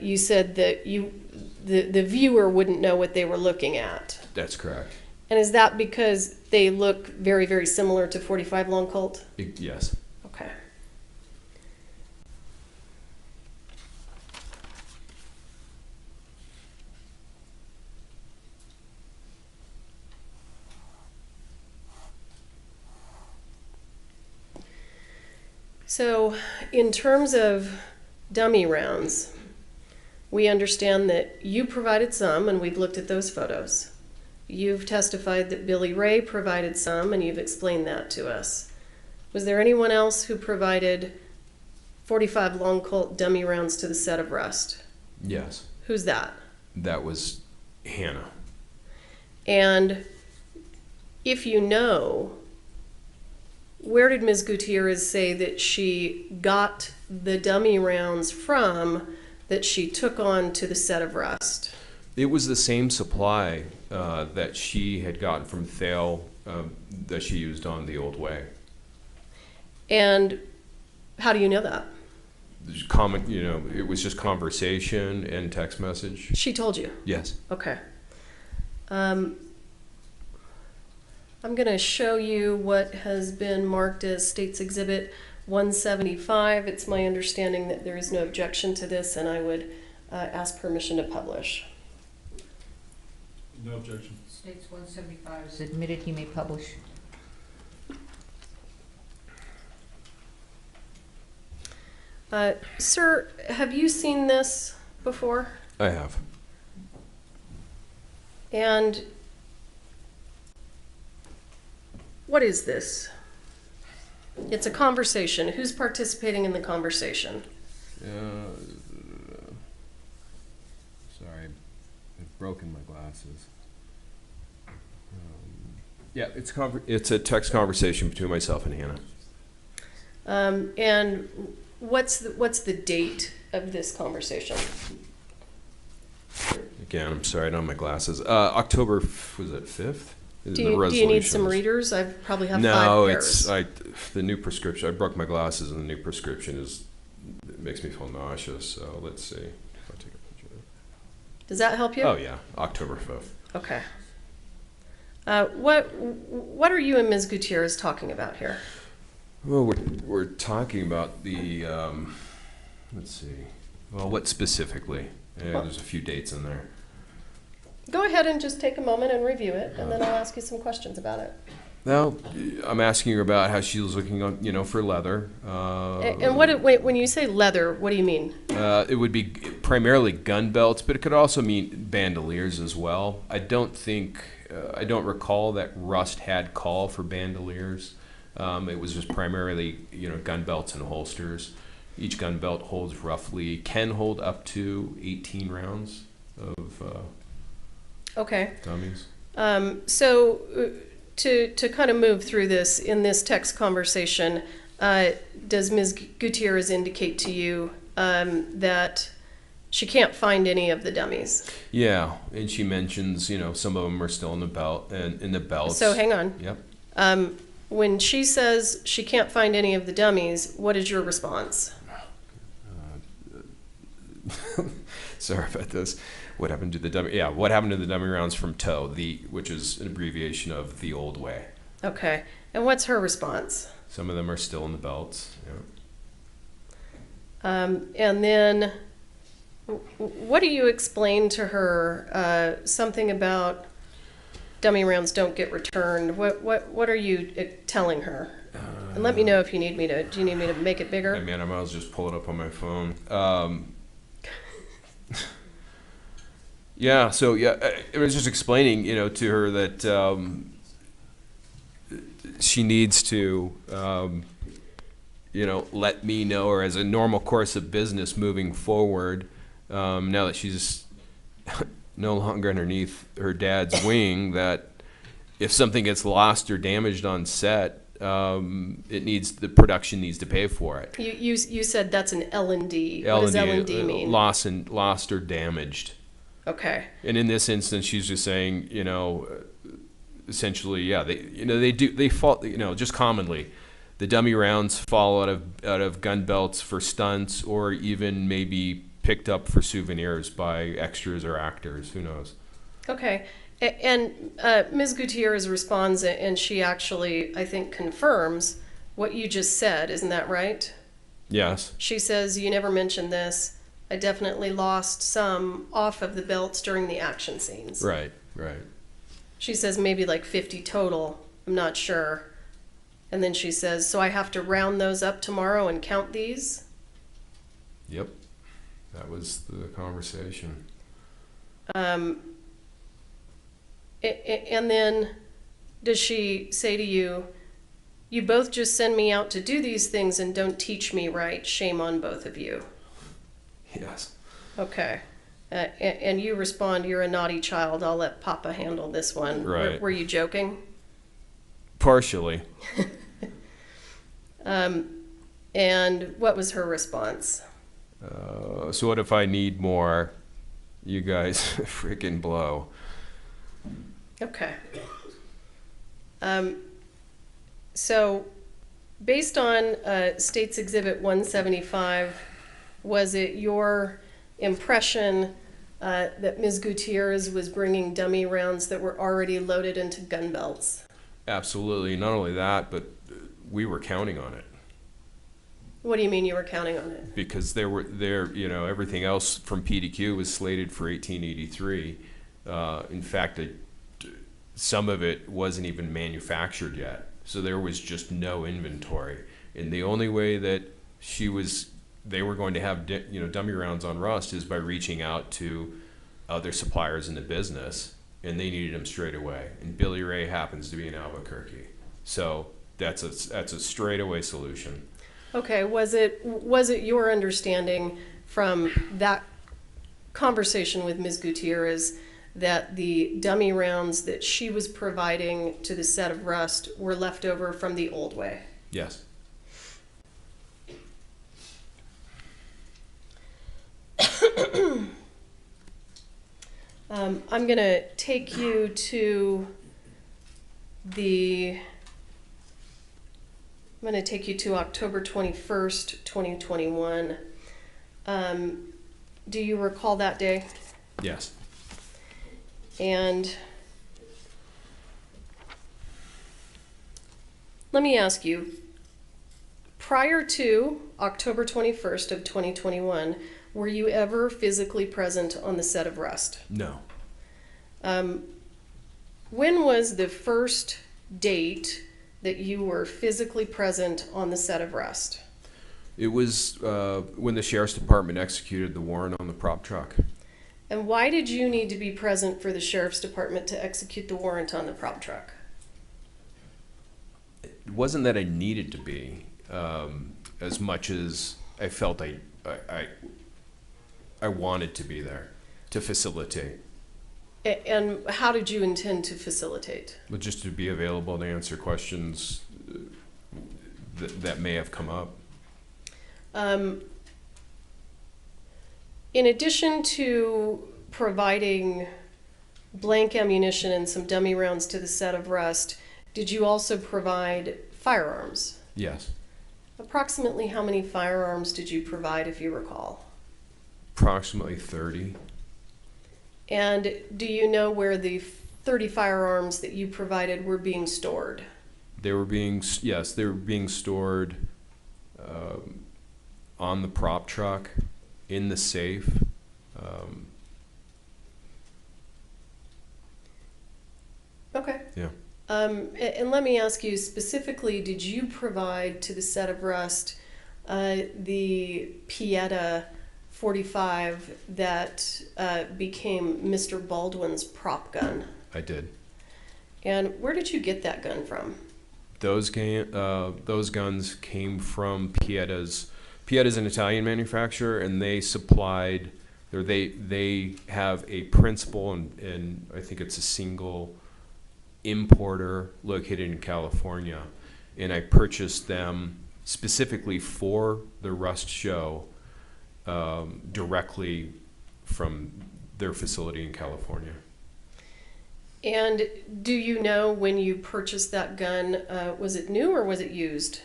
you said that the viewer wouldn't know what they were looking at. That's correct. And is that because they look very, very similar to 45 Long Colt? Yes. Okay. So, in terms of dummy rounds, we understand that you provided some, and we've looked at those photos. You've testified that Billy Ray provided some, and you've explained that to us. Was there anyone else who provided 45 Long Colt dummy rounds to the set of Rust? Yes. Who's that? That was Hannah. And if you know, where did Ms. Gutierrez say that she got the dummy rounds from that she took on to the set of Rust? It was the same supply that she had gotten from Thale that she used on the old way. And how do you know that? Comment, it was just conversation and text message. She told you? Yes. Okay. I'm going to show you what has been marked as State's Exhibit 175. It's my understanding that there is no objection to this, and I would ask permission to publish. No objection. States 175 is admitted, he may publish. Sir, have you seen this before? I have. And what is this? It's a conversation. Who's participating in the conversation? broken my glasses. Yeah, it's a text conversation between myself and Hannah. And what's the date of this conversation? Again, I'm sorry, I don't have my glasses. October, was it 5th? Do you need some readers? I probably have 5 pairs. No, the new prescription. I broke my glasses, and the new prescription it makes me feel nauseous. So let's see if I take a picture of it. Does that help you? Oh yeah, October 5th. Okay. What are you and Ms. Gutierrez talking about here? Well, we're talking about the let's see. Well, what specifically? Yeah, there's a few dates in there. Go ahead and just take a moment and review it, and then I'll ask you some questions about it. Well, I'm asking her about how she was looking on, for leather. And when you say leather, what do you mean? It would be primarily gun belts, but it could also mean bandoliers as well. I don't recall that Rust had call for bandoliers. It was just primarily, gun belts and holsters. Each gun belt can hold up to 18 rounds of okay. dummies. So to kind of move through this in this text conversation, does Ms. Gutierrez indicate to you that she can't find any of the dummies? Yeah, and she mentions, some of them are still in the belt and in the belts. So hang on. Yep. When she says she can't find any of the dummies, what is your response? Sorry about this. What happened to the dummy? Yeah, what happened to the dummy rounds from TOW, which is an abbreviation of the old way. Okay, and what's her response? Some of them are still in the belts. Yeah. And then, what do you explain to her? Something about dummy rounds don't get returned. What are you telling her? And let me know if you need me to. Do you need me to make it bigger? I mean, I might as well just pull it up on my phone. Yeah, so I was just explaining, to her that she needs to, let me know, or as a normal course of business moving forward, now that she's no longer underneath her dad's wing, that if something gets lost or damaged on set, the production needs to pay for it. You said that's an L&D. What does L&D mean? Lost or damaged. Okay. And in this instance, she's just saying, essentially, yeah, they fall, just commonly, the dummy rounds fall out of gun belts for stunts, or even maybe picked up for souvenirs by extras or actors. Who knows? Okay. And Ms. Gutierrez responds, and she actually, I think, confirms what you just said. Isn't that right? Yes. She says, you never mentioned this. I definitely lost some off of the belts during the action scenes. Right. She says maybe like 50 total. I'm not sure. And then she says, so I have to round those up tomorrow and count these? Yep. That was the conversation. And then does she say to you, you both just send me out to do these things and don't teach me right. Shame on both of you. Yes. Okay. And you respond, you're a naughty child. I'll let Papa handle this one. Right. Were you joking? Partially. And what was her response? So what if I need more? You guys freaking blow. Okay. So based on State's Exhibit 175, was it your impression that Ms. Gutierrez was bringing dummy rounds that were already loaded into gun belts? Absolutely. Not only that, but we were counting on it. What do you mean you were counting on it? Because everything else from PDQ was slated for 1883. In fact, some of it wasn't even manufactured yet. So there was just no inventory. And the only way that they were going to have dummy rounds on Rust is by reaching out to other suppliers in the business, and they needed them straight away. And Billy Ray happens to be in Albuquerque, so that's a straightaway solution. Okay, was it your understanding from that conversation with Ms. Gutierrez that the dummy rounds that she was providing to the set of Rust were left over from the old way. Yes. I'm going to take you to October 21st, 2021. Do you recall that day? Yes. And let me ask you, prior to October 21st of 2021, were you ever physically present on the set of Rust? No. When was the first date that you were physically present on the set of Rust? It was when the sheriff's department executed the warrant on the prop truck. And why did you need to be present for the sheriff's department to execute the warrant on the prop truck? It wasn't that I needed to be, as much as I felt I wanted to be there to facilitate. And how did you intend to facilitate? But just to be available to answer questions that may have come up. In addition to providing blank ammunition and some dummy rounds to the set of Rust, did you also provide firearms? Yes. Approximately how many firearms did you provide, if you recall? Approximately 30. And do you know where the 30 firearms that you provided were being stored? They were being stored on the prop truck, in the safe. Okay. Yeah. And let me ask you specifically, did you provide to the set of Rust the Pieta 45 that became Mr. Baldwin's prop gun? I did. And where did you get that gun from? Those guns came from Pieta's. Pieta's an Italian manufacturer, and they supplied. They have a principal, and I think it's a single importer located in California, and I purchased them specifically for the Rust show directly from their facility in California. And do you know when you purchased that gun, was it new or was it used?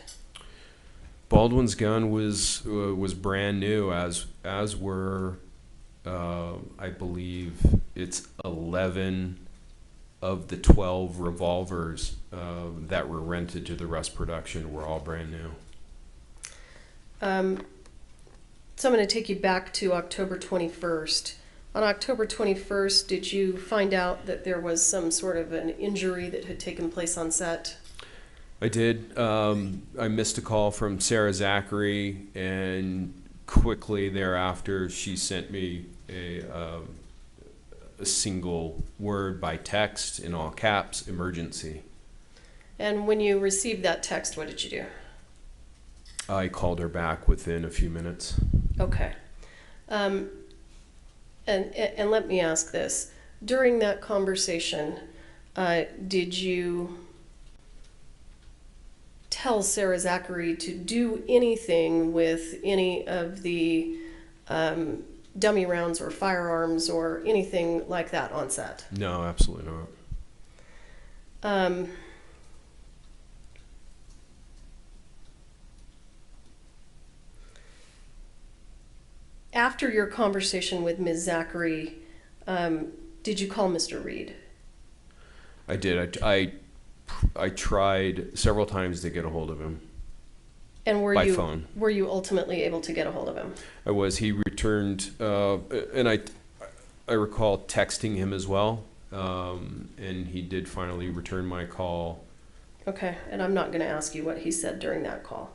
Baldwin's gun was brand new, as were I believe it's 11 of the 12 revolvers that were rented to the Rust production were all brand new. So I'm going to take you back to October 21st. On October 21st, did you find out that there was some sort of an injury that had taken place on set? I did. I missed a call from Sarah Zachary, and quickly thereafter she sent me a single word by text in all caps, emergency. And when you received that text, what did you do? I called her back within a few minutes. Okay. And let me ask this. During that conversation, did you tell Sarah Zachary to do anything with any of the dummy rounds or firearms or anything like that on set? No, absolutely not. After your conversation with Ms. Zachary, did you call Mr. Reed? I did. I tried several times to get a hold of him. And by phone. Were you ultimately able to get a hold of him? I was. He returned, and I recall texting him as well, and he did finally return my call. Okay, and I'm not going to ask you what he said during that call.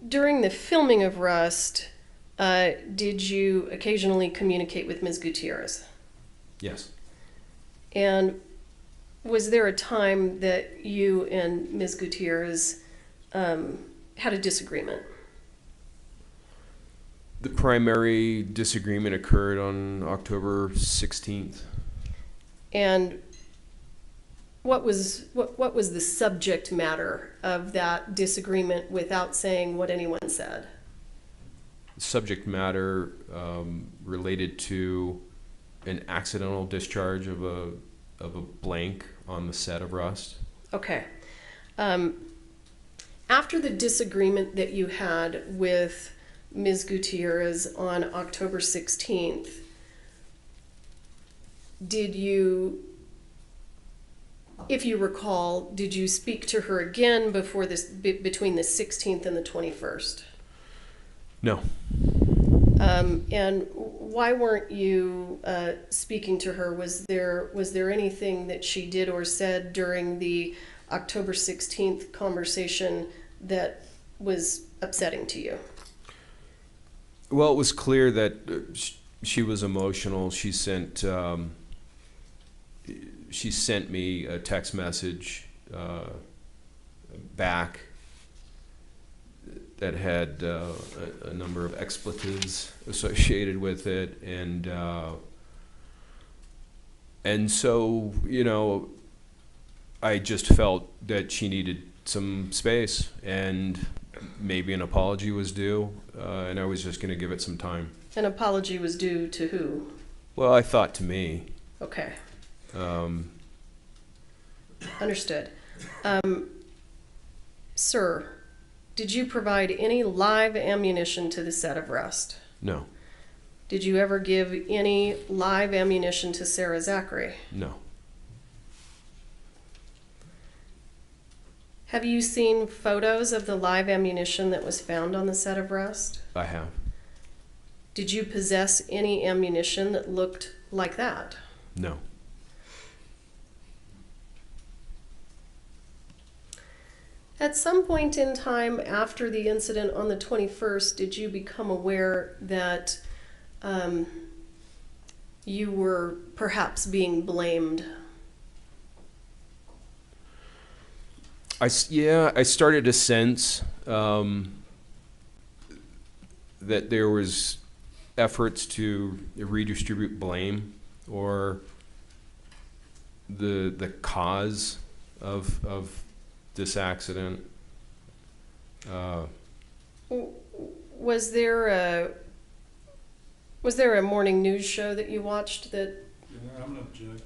During the filming of Rust, did you occasionally communicate with Ms. Gutierrez? Yes. And was there a time that you and Ms. Gutierrez had a disagreement? The primary disagreement occurred on October 16th. And what was the subject matter of that disagreement without saying what anyone said? Subject matter related to an accidental discharge of a blank on the set of Rust. Okay. After the disagreement that you had with Ms. Gutierrez on October 16th, did you, if you recall, did you speak to her again before this, between the 16th and the 21st? No. And why weren't you speaking to her? Was there anything that she did or said during the October 16th conversation that was upsetting to you? Well, it was clear that she was emotional. She sent me a text message back that had a number of expletives associated with it, and so, you know, I just felt that she needed some space, and maybe an apology was due, and I was just going to give it some time. An apology was due to who? Well, I thought to me. Okay. Understood. Sir, did you provide any live ammunition to the set of Rust? No. Did you ever give any live ammunition to Sarah Zachary? No. Have you seen photos of the live ammunition that was found on the set of Rust? I have. Did you possess any ammunition that looked like that? No. At some point in time after the incident on the 21st, did you become aware that you were perhaps being blamed? I started to sense that there was efforts to redistribute blame, or the cause of this accident. Was there a morning news show that you watched that? Yeah, I'm gonna object.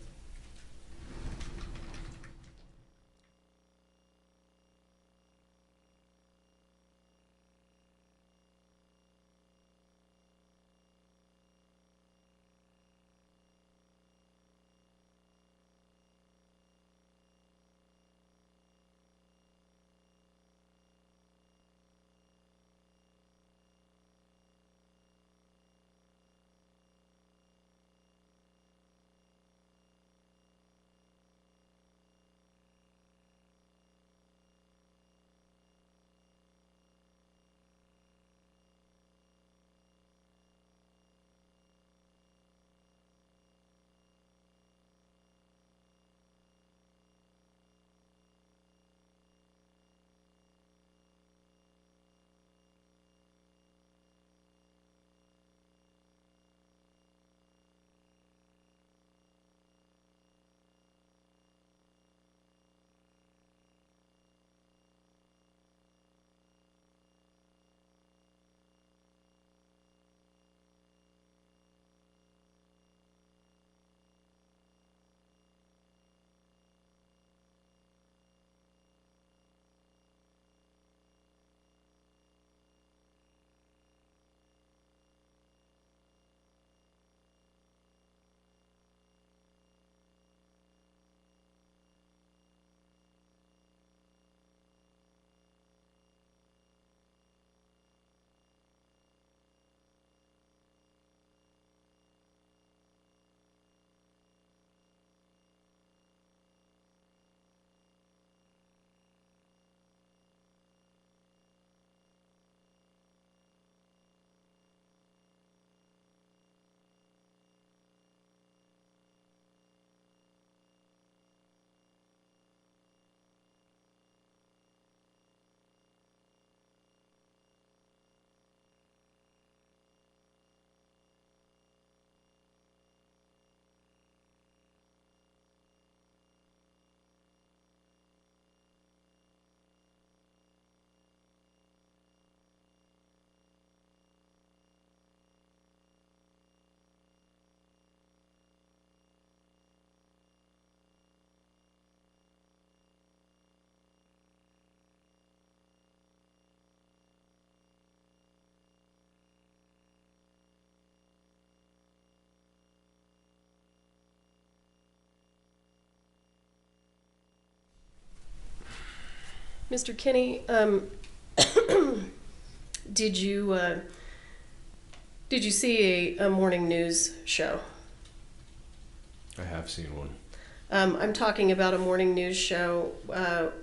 Mr. Kinney, did you see a morning news show? I have seen one. I'm talking about a morning news show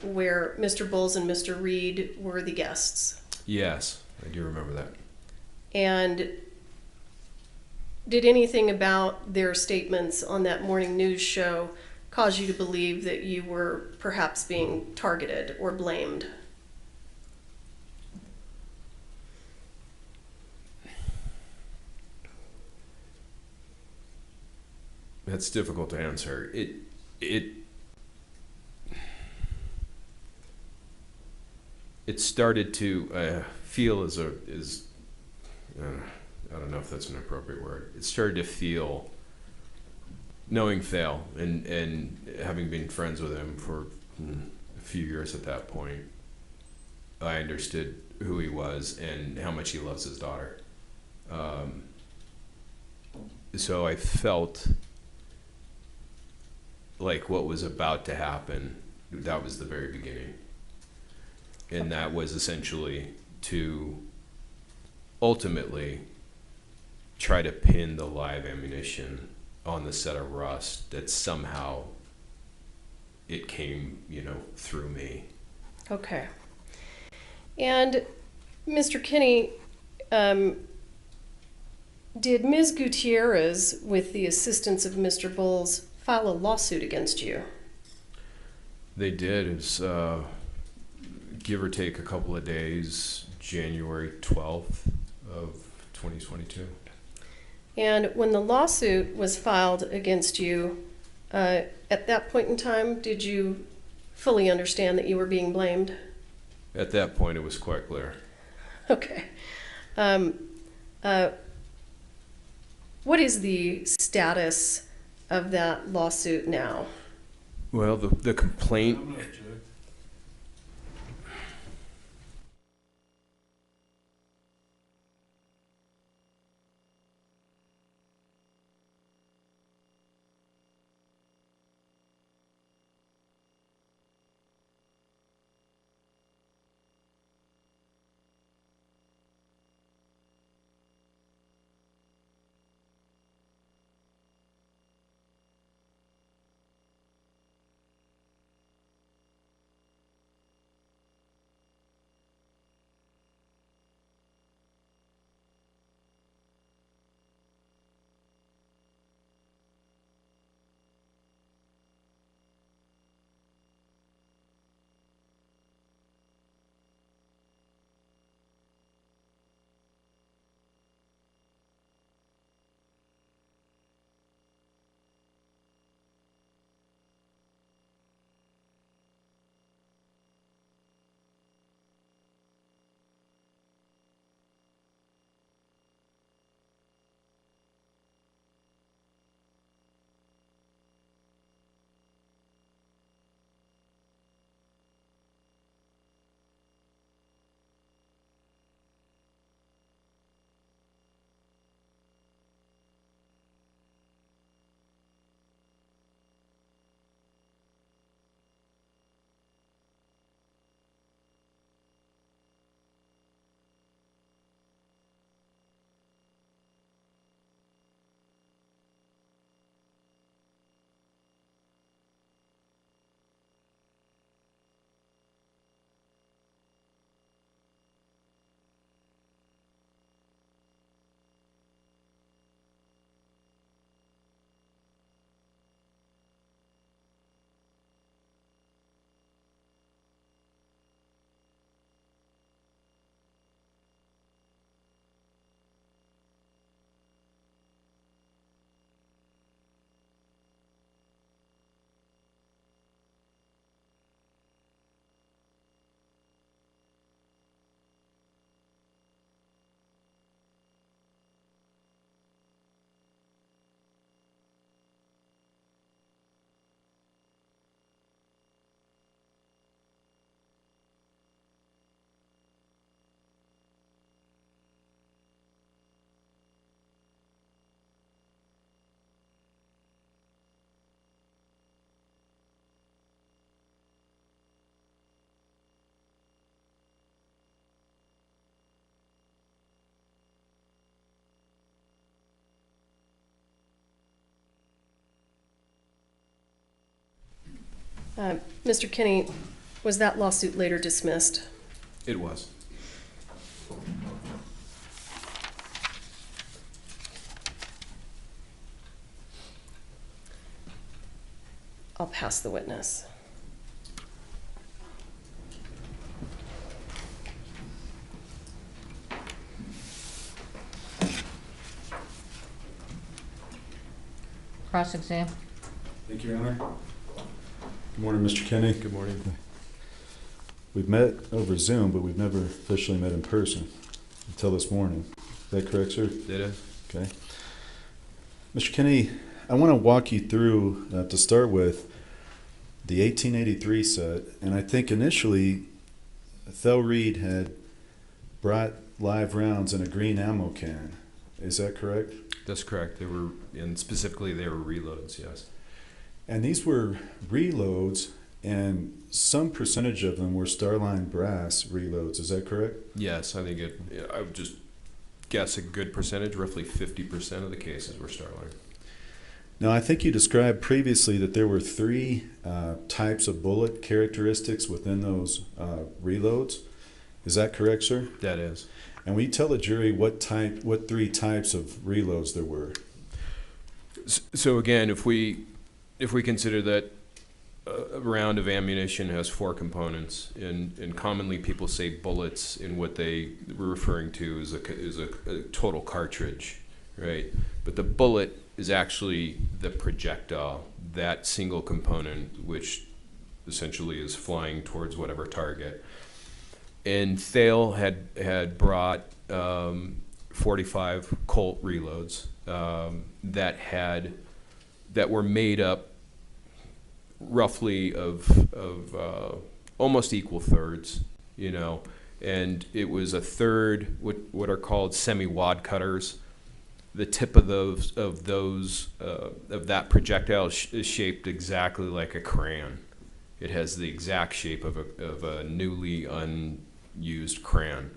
where Mr. Bowles and Mr. Reed were the guests. Yes, I do remember that. And did anything about their statements on that morning news show cause you to believe that you were perhaps being targeted or blamed? That's difficult to answer. It started to feel I don't know if that's an appropriate word. It started to feel, knowing Thale and having been friends with him for a few years at that point, I understood who he was and how much he loves his daughter. So I felt like what was about to happen, that was the very beginning. And that was essentially to ultimately try to pin the live ammunition on the set of Rust, that somehow it came, through me. Okay. And Mr. Kinney, did Ms. Gutierrez, with the assistance of Mr. Bowles, file a lawsuit against you? They did. It was give or take a couple of days, January 12th of 2022. And when the lawsuit was filed against you, at that point in time, did you fully understand that you were being blamed? At that point, it was quite clear. Okay. What is the status of that lawsuit now? Well, the complaint. I'm not a judge. Mr. Kinney, was that lawsuit later dismissed? It was. I'll pass the witness. Cross-exam. Thank you, Your Honor. Good morning, Mr. Kinney. Good morning. We've met over Zoom, but we've never officially met in person until this morning. Is that correct, sir? It is. Okay. Mr. Kinney, I want to walk you through, to start with, the 1883 set. And I think initially, Thel Reed had brought live rounds in a green ammo can. Is that correct? That's correct. They were, and specifically they were reloads, yes. And these were reloads, and some percentage of them were Starline brass reloads. Is that correct? Yes, I think I would just guess a good percentage, roughly 50% of the cases were Starline. Now, I think you described previously that there were three types of bullet characteristics within those reloads. Is that correct, sir? That is. And will you tell the jury what three types of reloads there were? So again, if we consider that a round of ammunition has four components, and commonly people say bullets, in what they were referring to is a total cartridge, right? But the bullet is actually the projectile, that single component, which essentially is flying towards whatever target. And Thale had brought 45 Colt reloads that were made up roughly of almost equal thirds, you know, and it was a third what are called semi-wad cutters. The tip of that projectile is shaped exactly like a crayon. It has the exact shape of a newly unused crayon.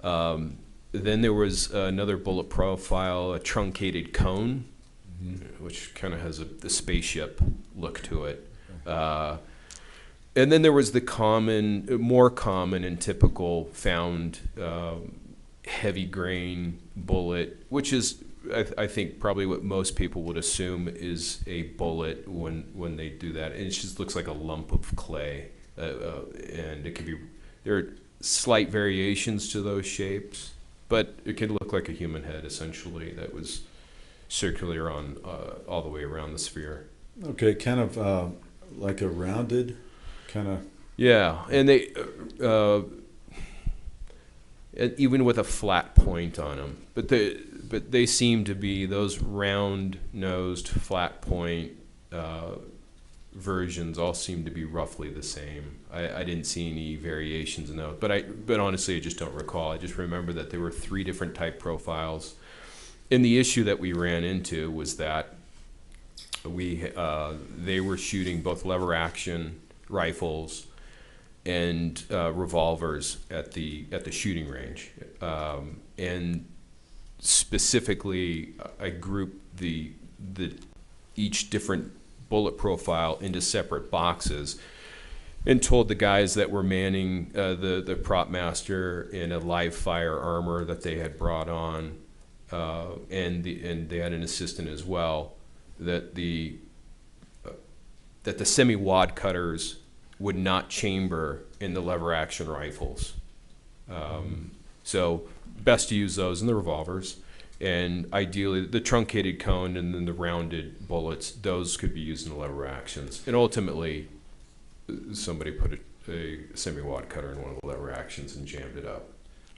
Then there was another bullet profile, a truncated cone, which kind of has the spaceship look to it. And then there was the more common and typical found heavy grain bullet, which is, I think, probably what most people would assume is a bullet when they do that. And it just looks like a lump of clay. And it can be, there are slight variations to those shapes, but it can look like a human head, essentially, that was circular on all the way around the sphere. Okay, kind of like a rounded kind of. Yeah, and they even with a flat point on them, but they seem to be those round-nosed, flat point versions. All seem to be roughly the same. I didn't see any variations in those, but honestly, I just don't recall. I just remember that there were three different type profiles. And the issue that we ran into was that they were shooting both lever action rifles and revolvers at the shooting range, and specifically, I grouped each different bullet profile into separate boxes, and told the guys that were manning the prop master in a live fire armor that they had brought on. And they had an assistant as well, that the semi-wad cutters would not chamber in the lever action rifles. So best to use those in the revolvers, and ideally the truncated cone and then the rounded bullets, those could be used in the lever actions. And ultimately, somebody put a semi-wad cutter in one of the lever actions and jammed it up.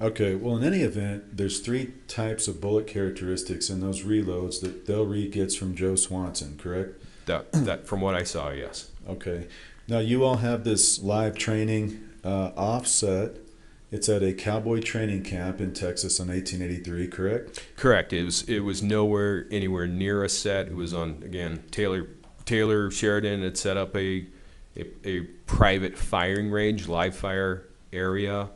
Okay, well, in any event, there's three types of bullet characteristics in those reloads that Thel Reed gets from Joe Swanson, correct? That from what I saw, yes. Okay. Now, you all have this live training offset. It's at a cowboy training camp in Texas in 1883, correct? Correct. It was anywhere near a set. It was on, again, Taylor Sheridan had set up a private firing range, live fire area,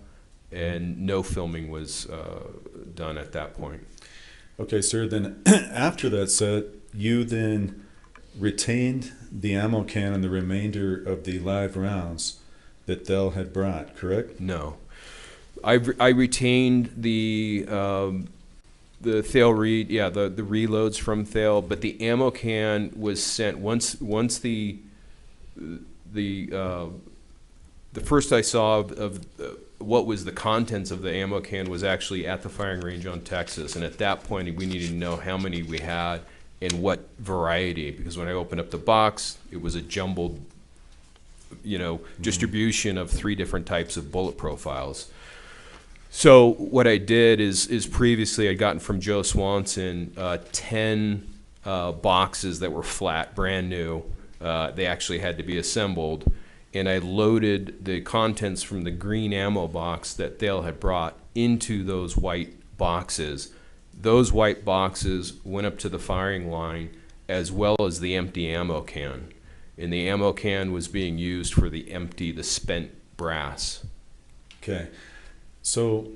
and no filming was done at that point. Okay, sir. Then after that set, you then retained the ammo can and the remainder of the live rounds that Thel had brought, correct? No. I retained the Thale Reed, yeah, the reloads from Thale, but the ammo can was sent once the first I saw of what was the contents of the ammo can was actually at the firing range on Texas, and at that point we needed to know how many we had and what variety, because when I opened up the box, it was a jumbled, distribution of 3 different types of bullet profiles. So what I did is previously I'd gotten from Joe Swanson 10 boxes that were flat, brand new. They actually had to be assembled, and I loaded the contents from the green ammo box that Thale had brought into those white boxes. Those white boxes went up to the firing line as well as the empty ammo can. And the ammo can was being used for the spent brass. Okay. So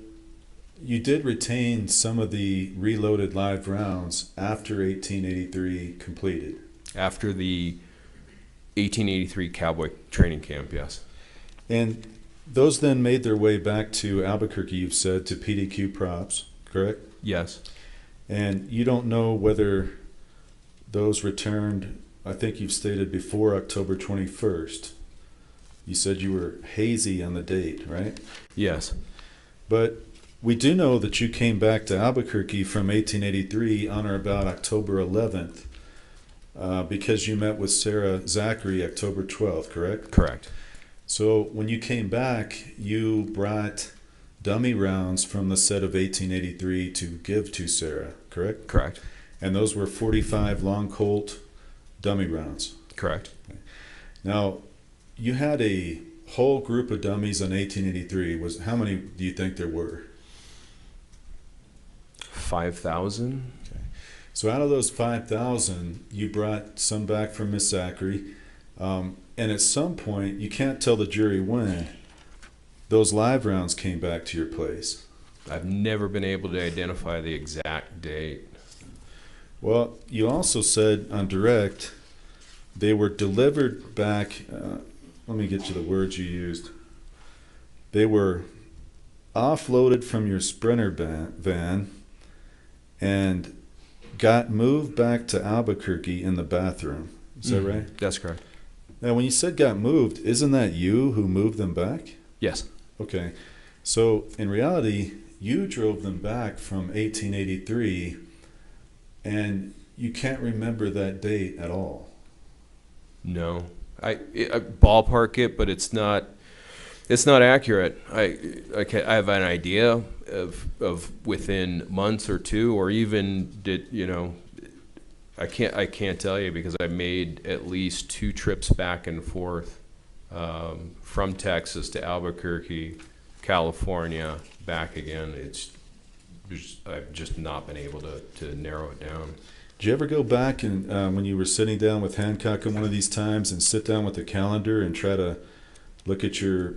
you did retain some of the reloaded live rounds after 1883 completed. After the 1883 cowboy training camp, yes. And those then made their way back to Albuquerque, you've said, to PDQ props, correct? Yes. And you don't know whether those returned, I think you've stated before October 21st. You said you were hazy on the date, right? Yes. But we do know that you came back to Albuquerque from 1883 on or about October 11th because you met with Sarah Zachary October 12th, correct? Correct. So when you came back, you brought dummy rounds from the set of 1883 to give to Sarah, correct? Correct. And those were 45 long Colt dummy rounds. Correct. Now, you had a whole group of dummies on 1883. How many do you think there were? 5,000. Okay. So out of those 5,000, you brought some back from Miss Zachary. And at some point, you can't tell the jury when, those live rounds came back to your place. I've never been able to identify the exact date. Well, you also said on direct they were delivered back. Let me get you the words you used. They were offloaded from your Sprinter van and got moved back to Albuquerque in the bathroom. Is that right? That's correct. Now, when you said got moved, isn't that you who moved them back? Yes. Okay. So, in reality, you drove them back from 1883, and you can't remember that date at all. No. I ballpark it, but it's not accurate. I have an idea of within months or two, or even I can't tell you because I made at least 2 trips back and forth from Texas to Albuquerque, California, back again. I've just not been able to narrow it down. Did you ever go back and when you were sitting down with Hancock on one of these times and sit down with the calendar and try to look at your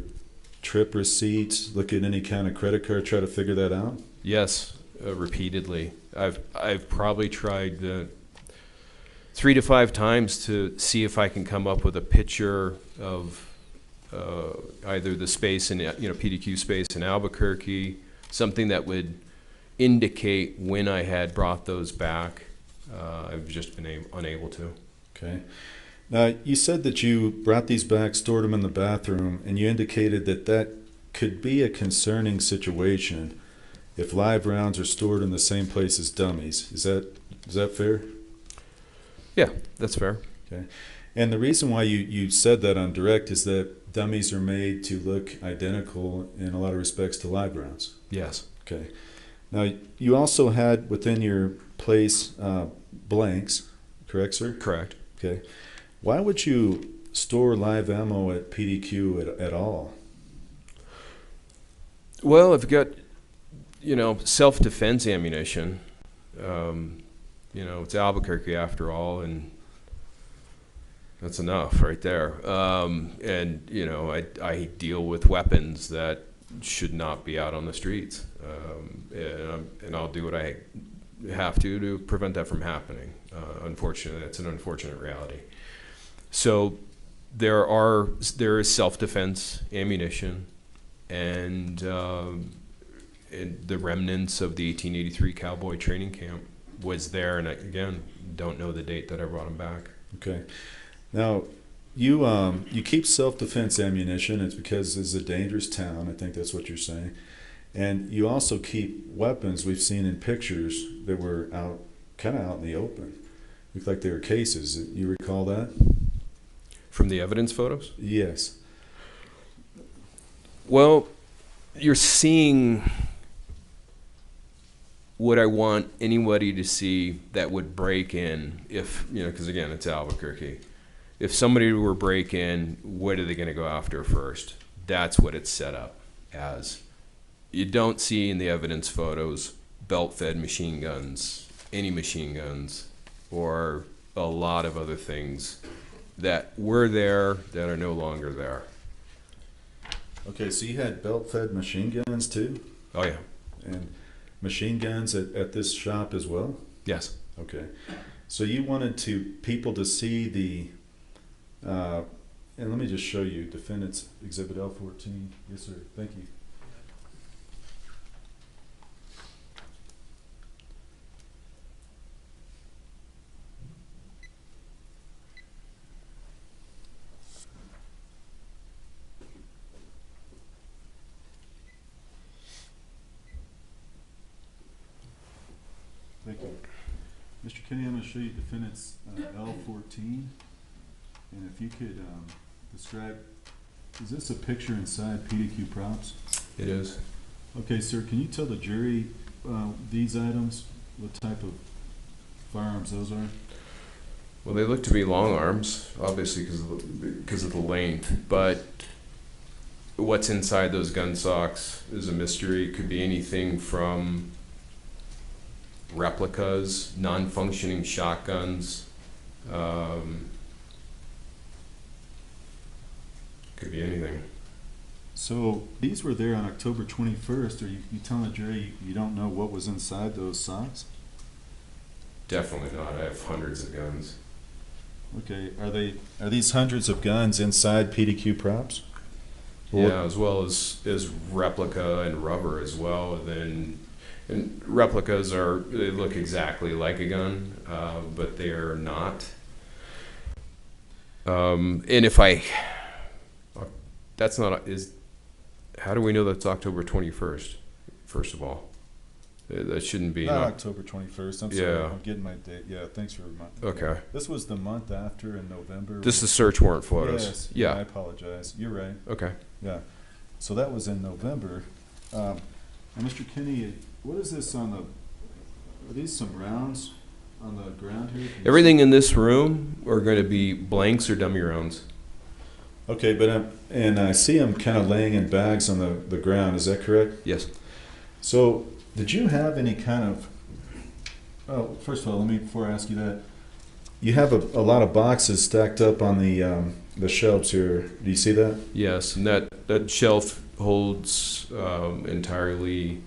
trip receipts, look at any kind of credit card, try to figure that out? Yes, repeatedly. I've probably tried 3 to 5 times to see if I can come up with a picture of either the space in PDQ space in Albuquerque, something that would indicate when I had brought those back. I've just been unable to. Okay. Now, you said that you brought these back, stored them in the bathroom, and you indicated that that could be a concerning situation if live rounds are stored in the same place as dummies. Is that fair? Yeah, that's fair. Okay. And the reason why you said that on direct is that dummies are made to look identical in a lot of respects to live rounds. Yes. Okay. Now, you also had within your place blanks, correct, sir? Correct. Okay. Why would you store live ammo at PDQ at all? Well, I've got, self-defense ammunition. It's Albuquerque after all, and that's enough right there. I deal with weapons that should not be out on the streets, and I'll do what I have to prevent that from happening. Unfortunately, that's an unfortunate reality. So there is self-defense ammunition, and the remnants of the 1883 cowboy training camp was there. And I, again, don't know the date that I brought them back. Okay. Now, you keep self-defense ammunition. It's because it's a dangerous town. I think that's what you're saying. And you also keep weapons we've seen in pictures that were kind of out in the open. Looked like they were cases. You recall that? From the evidence photos? Yes. Well, you're seeing what I want anybody to see that would break in if, because again, it's Albuquerque. If somebody were to break in, what are they going to go after first? That's what it's set up as. You don't see in the evidence photos belt-fed machine guns, any machine guns, or a lot of other things that were there that are no longer there. Okay, so you had belt-fed machine guns too? Oh, yeah. And machine guns at this shop as well? Yes. Okay. So you wanted people to see the, and let me just show you, Defendant's Exhibit L14. Yes, sir. Thank you. Thank you. Mr. Kenny, I'm going to show you Defendant's L14. And if you could describe, is this a picture inside PDQ props? It is. Okay, sir, can you tell the jury these items, what type of firearms those are? Well, they look to be long arms, obviously because of the length, but what's inside those gun socks is a mystery. It could be anything from replicas, non-functioning shotguns. Could be anything. So these were there on October 21st. Are you telling the jury you don't know what was inside those socks? Definitely not. I have hundreds of guns. Okay, are these hundreds of guns inside PDQ props? Yeah, as well as replica and rubber as well. And replicas they look exactly like a gun, but they are not. And that's not, how do we know that's October 21st, first of all? That shouldn't be. Not October 21st. I'm sorry. Yeah. I'm getting my date. Yeah, thanks for reminding me. Okay. This was the month after in November. This is the search warrant photos. Yes. Yeah. I apologize. You're right. Okay. Yeah. So that was in November. And Mr. Kinney, what is this on the? Are these some rounds on the ground here? Can you Everything in this room are going to be blanks or dummy rounds. see? Okay, but and I see them kind of laying in bags on the ground. Is that correct? Yes. So, did you have any kind of? Oh, first of all, before I ask you that, you have a lot of boxes stacked up on the shelves here. Do you see that? Yes, and that shelf holds entirely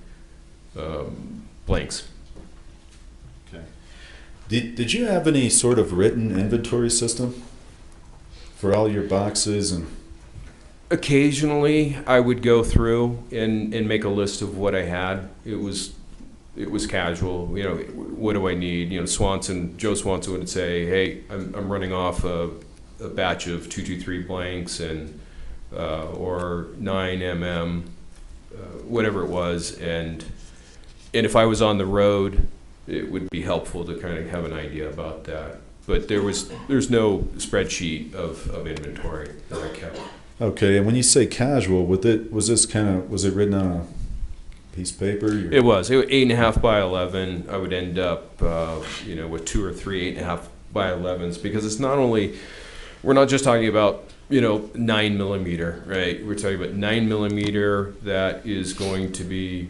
blanks. Okay. Did you have any sort of written inventory system for all your boxes and? Occasionally, I would go through and make a list of what I had. It was casual. What do I need? Joe Swanson would say, "Hey, I'm running off a batch of 223 blanks and or 9mm, whatever it was." And if I was on the road, it would be helpful to kind of have an idea about that. But there's no spreadsheet of inventory that I kept. Okay, and when you say casual, was it written on a piece of paper? It was 8.5 by 11. I would end up, with 2 or 3 8.5 by 11s because it's not only, we're not just talking about 9mm, right? We're talking about 9mm that is going to be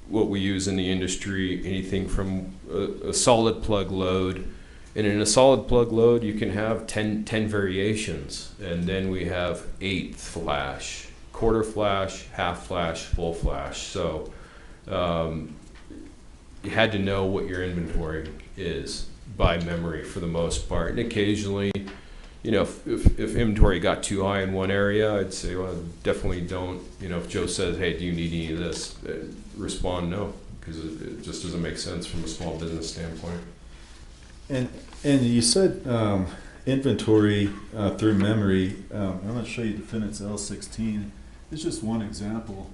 what we use in the industry, anything from a solid plug load. And in a solid plug load, you can have 10 variations. And then we have 1/8 flash, quarter flash, half flash, full flash. So you had to know what your inventory is by memory for the most part. And occasionally you know, if inventory got too high in one area, I'd say, well, definitely don't, you know, if Joe says, hey, do you need any of this? Respond no, because it just doesn't make sense from a small business standpoint. And you said inventory through memory. I'm going to show you defendant's L16. It's just one example.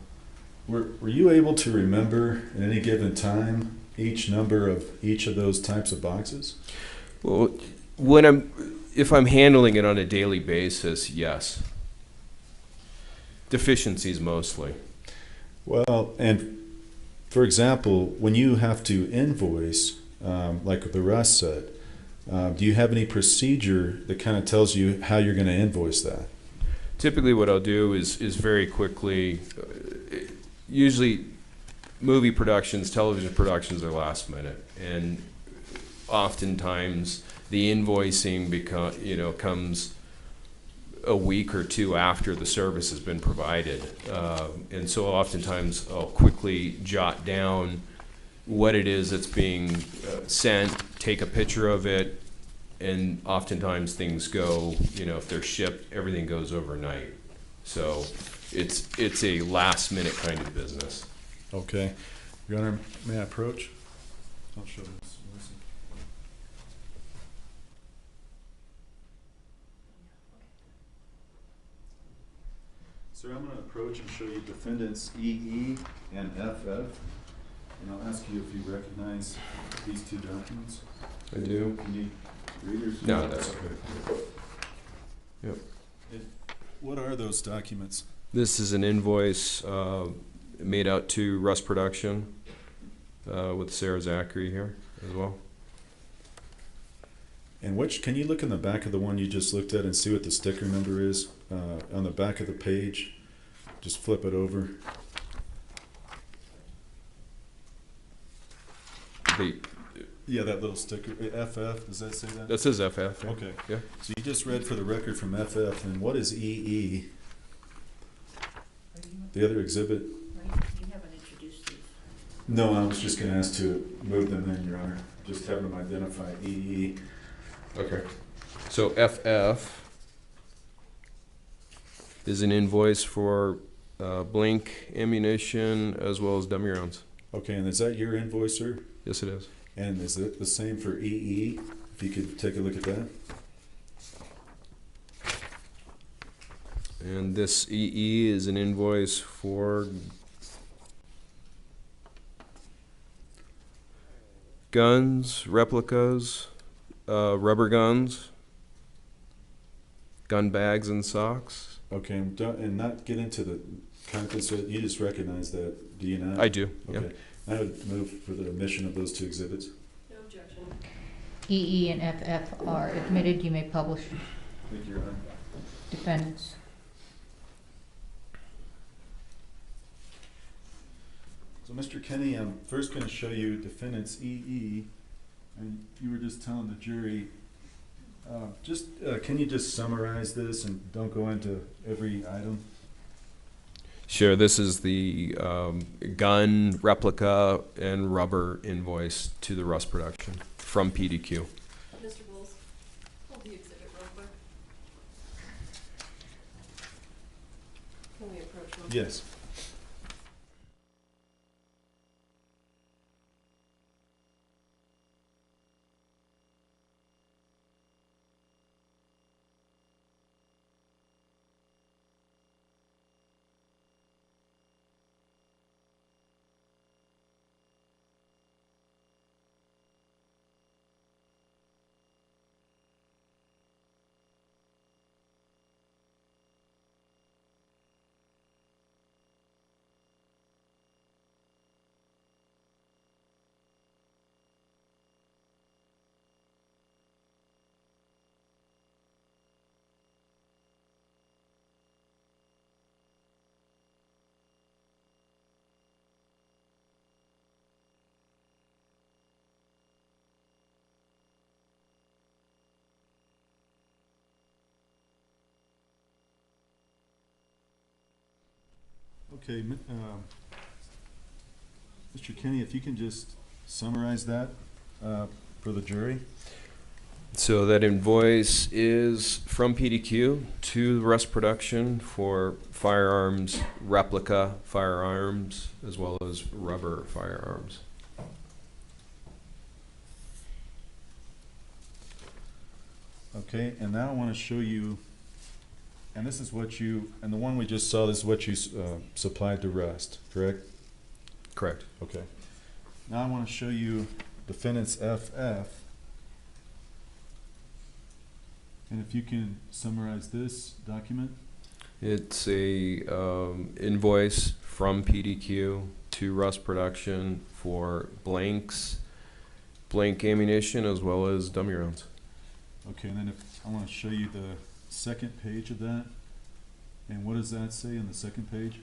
Were you able to remember at any given time each number of each of those types of boxes? Well, if I'm handling it on a daily basis, yes. Deficiencies mostly. Well, and for example, when you have to invoice, like the Russ said, do you have any procedure that kind of tells you how you're going to invoice that? Typically what I'll do is very quickly, usually movie productions, television productions are last minute, and oftentimes the invoicing comes a week or two after the service has been provided. And so oftentimes I'll quickly jot down what it is that's being sent, take a picture of it, and oftentimes things go, if they're shipped, everything goes overnight. So it's a last minute kind of business. Okay. Your Honor, may I approach? I'll show this. Sir, I'm going to approach and show you defendants EE and FF, and I'll ask you if you recognize these two documents. I do. Can you read or? No, that's okay. Yep. What are those documents? This is an invoice made out to Russ Production with Sarah Zachary here as well. And can you look in the back of the one you just looked at and see what the sticker number is on the back of the page? Just flip it over. Yeah, that little sticker, FF, does that say that? That says FF. Yeah. Okay. Yeah. So you just read for the record from FF, and what is EE? The other exhibit? You haven't introduced these. No, I was just going to ask to move them in, Your Honor. Just have them identify EE. Okay. So FF is an invoice for blank ammunition as well as dummy rounds. Okay, and is that your invoicer? Yes, it is. And is it the same for EE? If you could take a look at that. And this EE is an invoice for guns, replicas, rubber guns, gun bags, and socks. Okay, and not get into the contents. You just recognize that, do you not? I do. Okay. Yeah. I would move for the omission of those two exhibits. No objection. EE and FF are admitted. You may publish. Thank you, Your Honor. Defendants. So, Mr. Kenny, I'm first going to show you defendants EE, and you were just telling the jury. Can you just summarize this and don't go into every item? Sure. This is the gun, replica, and rubber invoice to the Russ Production from PDQ. Mr. Bowles, hold the exhibit real quick. Can we approach one? Yes. Okay, Mr. Kenny, if you can just summarize that for the jury. So that invoice is from PDQ to Rust Production for firearms, replica firearms, as well as rubber firearms. Okay, and now I want to show you, and this is what you, and the one we just saw, this is what you supplied to Rust, correct? Correct. Okay. Now I want to show you defendant's FF. And if you can summarize this document. It's a invoice from PDQ to Rust Production for blanks, blank ammunition, as well as dummy rounds. Okay, and then if I want to show you the second page of that. And what does that say on the second page?